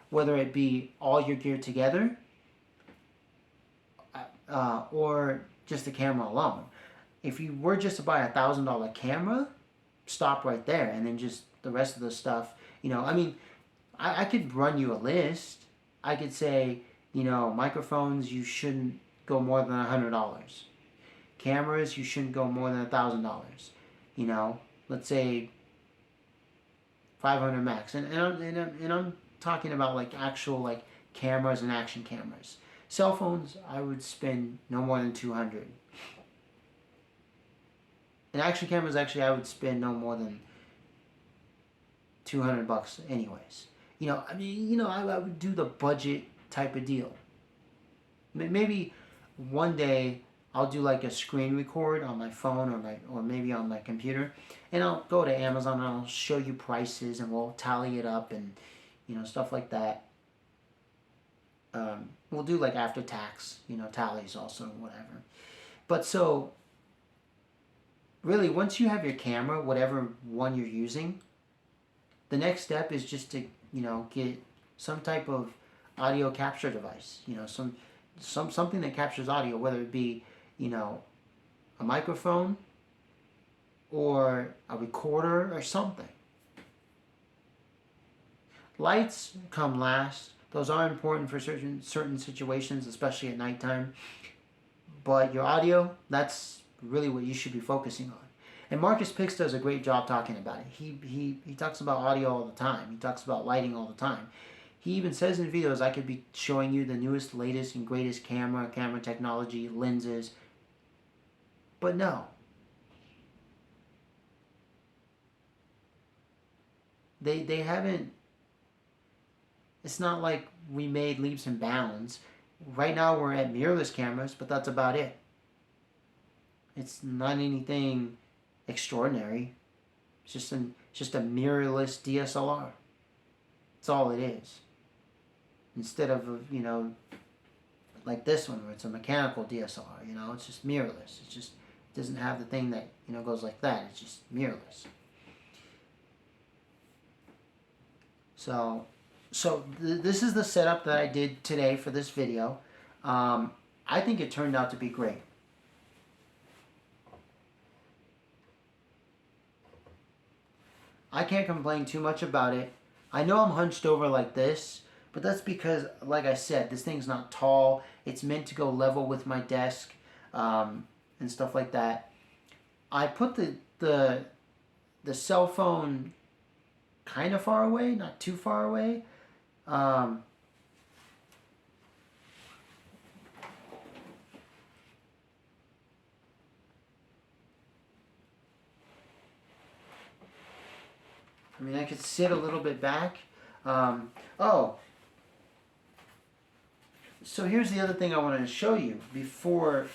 Whether it be all your gear together, or just the camera alone. If you were just to buy $1,000 camera, stop right there, and then just the rest of the stuff. I could run you a list. I could say, microphones, you shouldn't go more than $100. Cameras, you shouldn't go more than $1,000. Let's say 500 max, and I'm talking about like actual like cameras and action cameras. Cell phones, I would spend no more than 200. And action cameras, actually, I would spend no more than $200 anyways. I would do the budget type of deal. Maybe one day I'll do like a screen record on my phone or maybe on my computer, and I'll go to Amazon and I'll show you prices and we'll tally it up and stuff like that. We'll do like after tax, tallies also, whatever. But so, really, once you have your camera, whatever one you're using, the next step is just to, get some type of audio capture device, something that captures audio, whether it be, a microphone or a recorder or something. Lights come last. Those are important for certain situations, especially at nighttime. But your audio, that's really what you should be focusing on. And Marcus Pix does a great job talking about it. He talks about audio all the time. He talks about lighting all the time. He even says in videos, I could be showing you the newest, latest, and greatest camera technology, lenses. But no. They haven't, it's not like we made leaps and bounds. Right now we're at mirrorless cameras, but that's about it. It's not anything extraordinary. It's just a mirrorless DSLR. That's all it is. Instead of, like this one where it's a mechanical DSLR, it's just mirrorless. It doesn't have the thing that, goes like that. It's just mirrorless. So this is the setup that I did today for this video. I think it turned out to be great. I can't complain too much about it. I know I'm hunched over like this, but that's because, like I said, this thing's not tall. It's meant to go level with my desk and stuff like that. I put the cell phone kind of far away, not too far away. I mean, I could sit a little bit back. So here's the other thing I wanted to show you before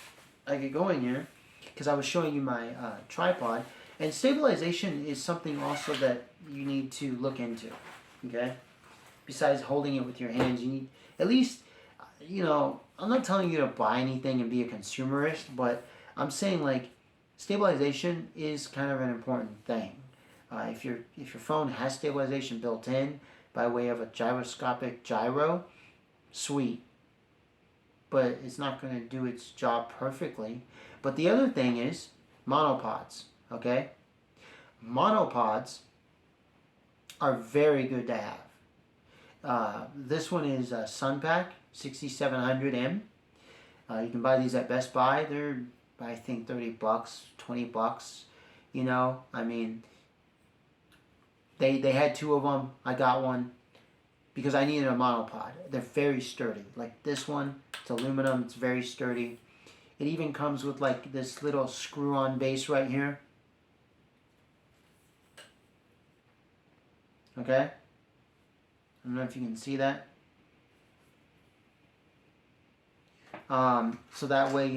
I get going here, because I was showing you my tripod. And stabilization is something also that you need to look into, okay? Besides holding it with your hands, you need, at least, I'm not telling you to buy anything and be a consumerist, but I'm saying, like, stabilization is kind of an important thing. If your phone has stabilization built in by way of a gyroscopic gyro, sweet. But it's not going to do its job perfectly. But the other thing is monopods, okay? Monopods are very good to have. This one is a Sunpack 6700M. You can buy these at Best Buy. They're, I think, $30, $20. I mean, they had two of them. I got one because I needed a monopod. They're very sturdy. Like this one, it's aluminum. It's very sturdy. It even comes with like this little screw-on base right here. Okay? I don't know if you can see that. So that way,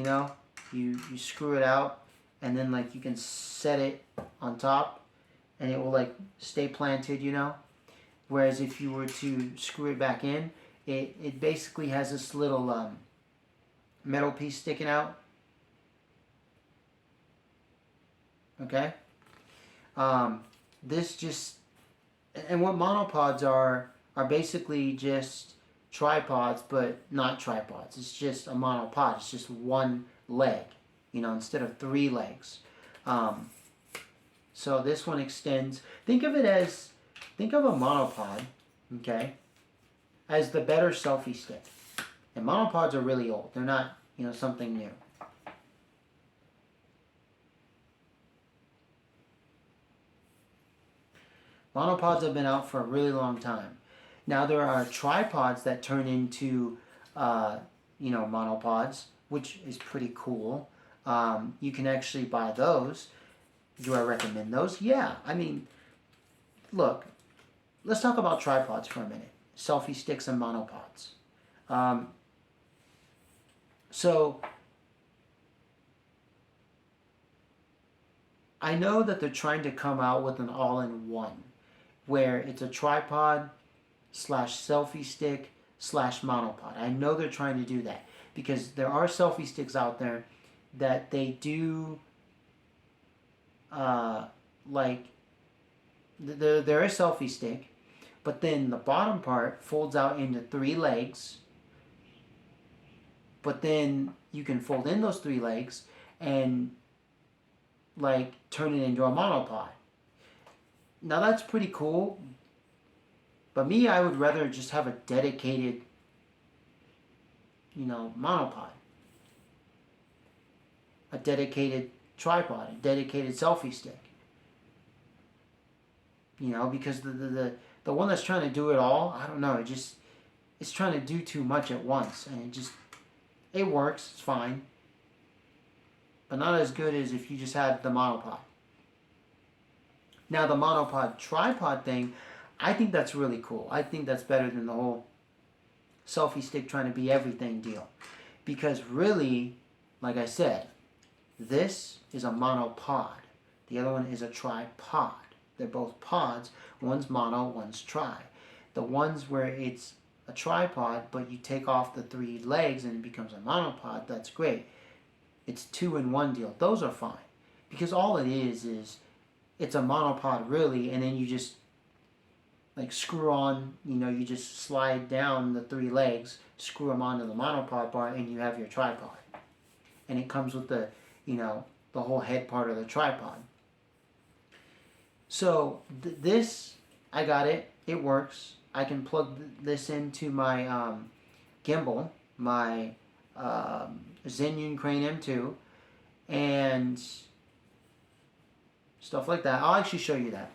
you screw it out, and then like you can set it on top, and it will like stay planted, Whereas if you were to screw it back in, it basically has this little metal piece sticking out. Okay? This just, and what monopods are basically just tripods, but not tripods. It's just a monopod. It's just one leg, instead of three legs. So this one extends. Think of a monopod, okay, as the better selfie stick. And monopods are really old. They're not, something new. Monopods have been out for a really long time. Now there are tripods that turn into, monopods, which is pretty cool. You can actually buy those. Do I recommend those? Yeah. I mean, look, let's talk about tripods for a minute. Selfie sticks and monopods. So I know that they're trying to come out with an all-in-one, where it's a tripod / selfie stick / monopod. I know they're trying to do that because there are selfie sticks out there that they do they're a selfie stick, but then the bottom part folds out into three legs, but then you can fold in those three legs and turn it into a monopod. Now that's pretty cool, But me, I would rather just have a dedicated, monopod. A dedicated tripod, a dedicated selfie stick. Because the one that's trying to do it all, I don't know, it's trying to do too much at once, and it works, it's fine, but not as good as if you just had the monopod. Now the monopod tripod thing, I think that's really cool. I think that's better than the whole selfie stick trying to be everything deal, because really, like I said, this is a monopod. The other one is a tripod. They're both pods. One's mono, one's tri. The ones where it's a tripod, but you take off the 3 legs and it becomes a monopod, that's great. It's 2-in-1 deal. Those are fine. Because all it is it's a monopod really, and then you just screw on, you just slide down the 3 legs, screw them onto the monopod bar, and you have your tripod. And it comes with the whole head part of the tripod. So this, I got it. It works. I can plug this into my gimbal, my Zhiyun Crane M2, and stuff like that. I'll actually show you that.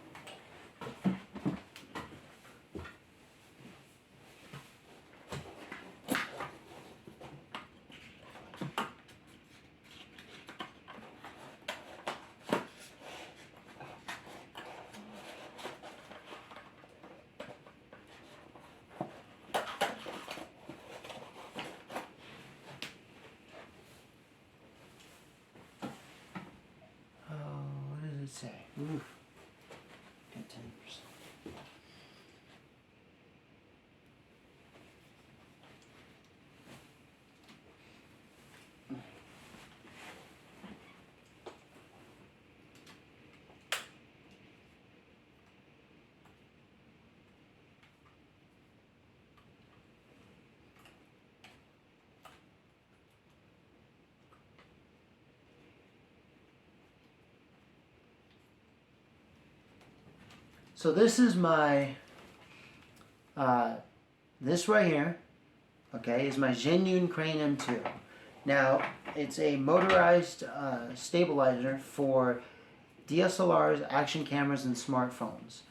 Say, oof, got 10%. So this is my, this right here, okay, is my Zhiyun Crane M2. Now, it's a motorized stabilizer for DSLRs, action cameras, and smartphones.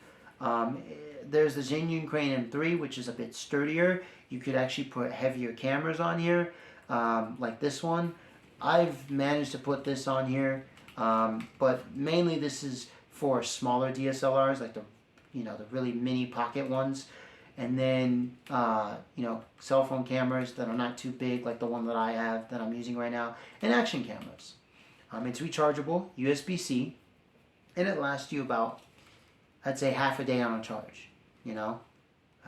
There's the Zhiyun Crane M3, which is a bit sturdier. You could actually put heavier cameras on here, like this one. I've managed to put this on here, but mainly this is for smaller DSLRs, like the really mini pocket ones, and then cell phone cameras that are not too big, like the one that I have that I'm using right now, and action cameras. It's rechargeable, USB-C, and it lasts you about, I'd say, half a day on a charge.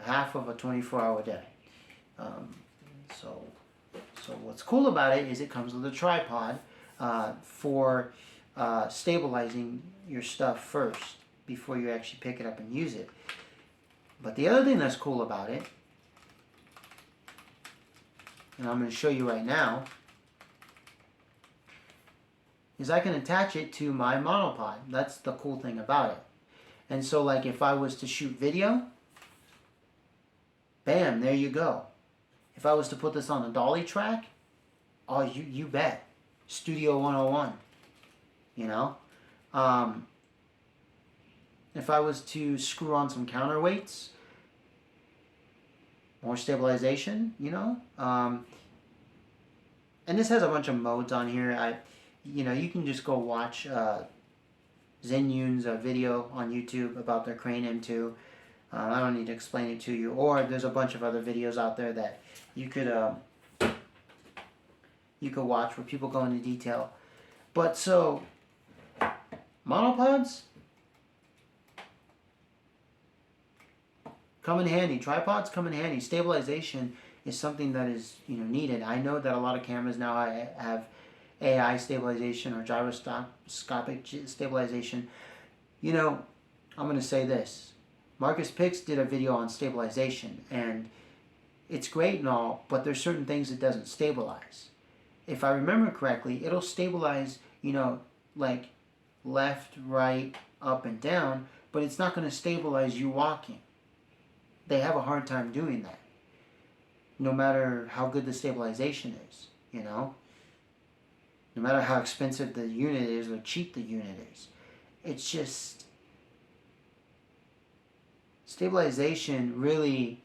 Half of a 24-hour day. So what's cool about it is it comes with a tripod for stabilizing your stuff first before you actually pick it up and use it. But the other thing that's cool about it, and I'm going to show you right now, is I can attach it to my monopod. That's the cool thing about it. And so like if I was to shoot video, bam, there you go. If I was to put this on a dolly track, oh, you bet. Studio 101, If I was to screw on some counterweights, more stabilization, and this has a bunch of modes on here. You can just go watch Zhiyun's video on YouTube about their Crane M2. I don't need to explain it to you. Or there's a bunch of other videos out there that you could watch where people go into detail. But so, monopods come in handy. Tripods come in handy. Stabilization is something that is needed. I know that a lot of cameras now have AI stabilization or gyroscopic stabilization. I'm going to say this. Marcus Pix did a video on stabilization, and it's great and all, but there's certain things it doesn't stabilize. If I remember correctly, it'll stabilize, like left, right, up, and down, but it's not going to stabilize you walking. they have a hard time doing that. No matter how good the stabilization is, you know? No matter how expensive the unit is or cheap the unit is. It's just, stabilization really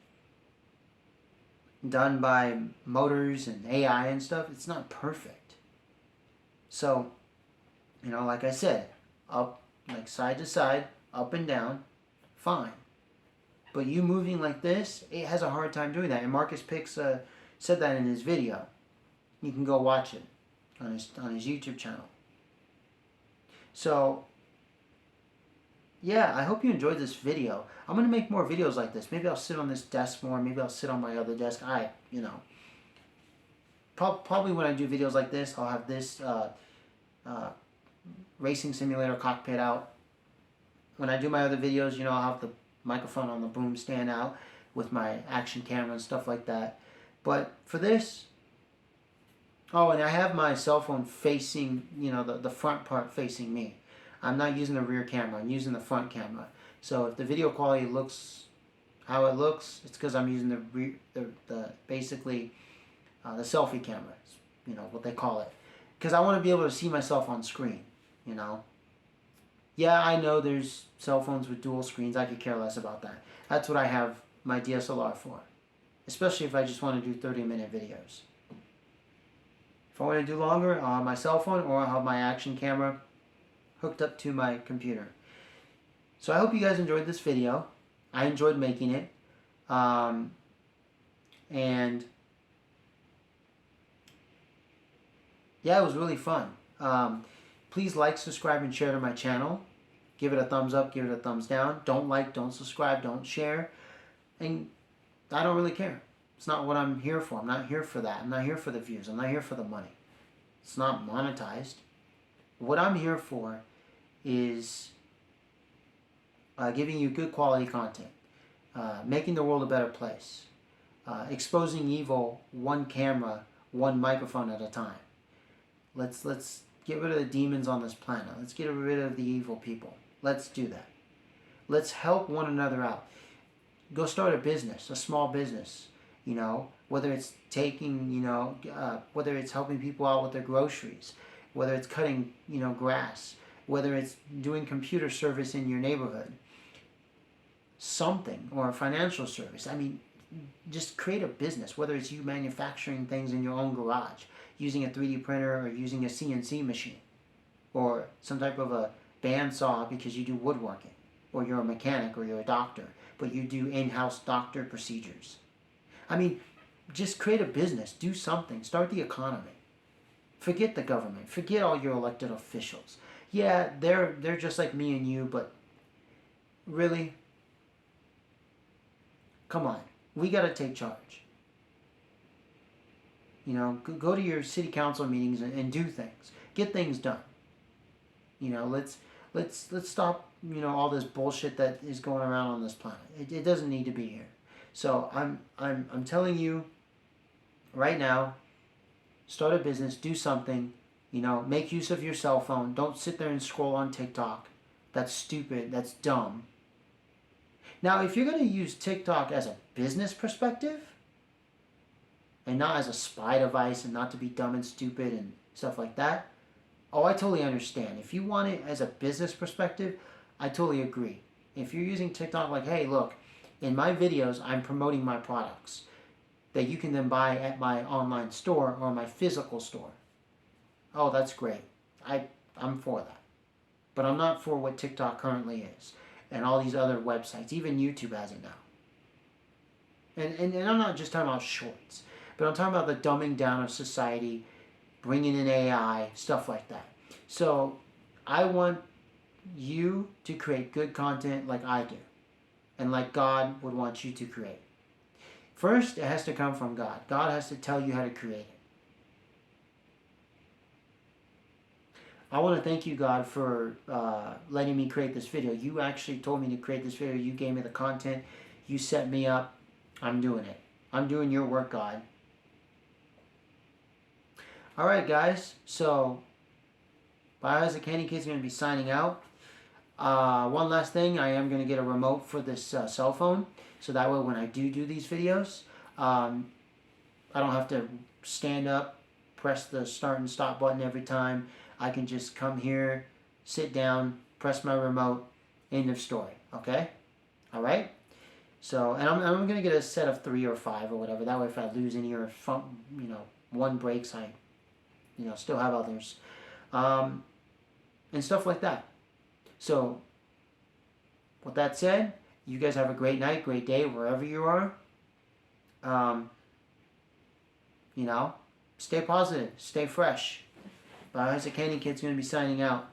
done by motors and AI and stuff, it's not perfect. So, you know, like I said, up, like side to side, up and down, fine. But you moving like this, it has a hard time doing that. And Marcus Picks said that in his video. You can go watch it on his YouTube channel. So, yeah, I hope you enjoyed this video. I'm going to make more videos like this. Maybe I'll sit on this desk more. Maybe I'll sit on my other desk. Probably when I do videos like this, I'll have this racing simulator cockpit out. When I do my other videos, I'll have the microphone on the boom stand out with my action camera and stuff like that. But for this, and I have my cell phone facing, the front part facing me. I'm not using the rear camera, I'm using the front camera. So if the video quality looks how it looks, it's because I'm using the selfie camera, what they call it. Because I want to be able to see myself on screen, Yeah, I know there's cell phones with dual screens. I could care less about that. That's what I have my DSLR for. Especially if I just want to do 30-minute videos. If I want to do longer, I'll have my cell phone or I'll have my action camera hooked up to my computer. So I hope you guys enjoyed this video. I enjoyed making it. And yeah, it was really fun. Please like, subscribe, and share to my channel. Give it a thumbs up, give it a thumbs down. Don't like, don't subscribe, don't share. And I don't really care. It's not what I'm here for. I'm not here for that. I'm not here for the views. I'm not here for the money. It's not monetized. What I'm here for is giving you good quality content. Making the world a better place. Exposing evil one camera, one microphone at a time. Let's get rid of the demons on this planet. Let's get rid of the evil people. Let's do that. Let's help one another out. Go start a business, a small business. Whether it's taking, whether it's helping people out with their groceries, whether it's cutting, grass, whether it's doing computer service in your neighborhood, something, or a financial service. I mean, just create a business, whether it's you manufacturing things in your own garage, using a 3D printer or using a CNC machine, or some type of a bandsaw because you do woodworking, or you're a mechanic, or you're a doctor, but you do in-house doctor procedures. I mean, just create a business, do something, start the economy. Forget the government, forget all your elected officials. Yeah, they're just like me and you, but really, come on, we gotta take charge. Go to your city council meetings and do things, get things done. Let's stop all this bullshit that is going around on this planet. It doesn't need to be here. So I'm telling you right now, start a business, do something, make use of your cell phone. Don't sit there and scroll on TikTok. That's stupid, that's dumb. Now, if you're going to use TikTok as a business perspective and not as a spy device and not to be dumb and stupid and stuff like that, I totally understand. If you want it as a business perspective, I totally agree. If you're using TikTok like, hey, look, in my videos, I'm promoting my products that you can then buy at my online store or my physical store. Oh, that's great. I'm for that. But I'm not for what TikTok currently is and all these other websites. Even YouTube has it now. And I'm not just talking about shorts, but I'm talking about the dumbing down of society, bringing in AI, stuff like that. So I want you to create good content like I do, and like God would want you to create. First, it has to come from God. God has to tell you how to create it. I want to thank you, God, for letting me create this video. You actually told me to create this video. You gave me the content. You set me up. I'm doing it. I'm doing your work, God. Alright, guys. So, Biohazard Candy Kid's going to be signing out. One last thing, I am going to get a remote for this cell phone, so that way when I do these videos, I don't have to stand up, press the start and stop button every time. I can just come here, sit down, press my remote, end of story. Okay? All right? So, and I'm going to get a set of 3 or 5 or whatever. That way if I lose any or one breaks, I still have others. And stuff like that. So, with that said, you guys have a great night, great day, wherever you are. Stay positive, stay fresh. Biohazard Candy Kid's going to be signing out.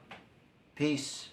Peace.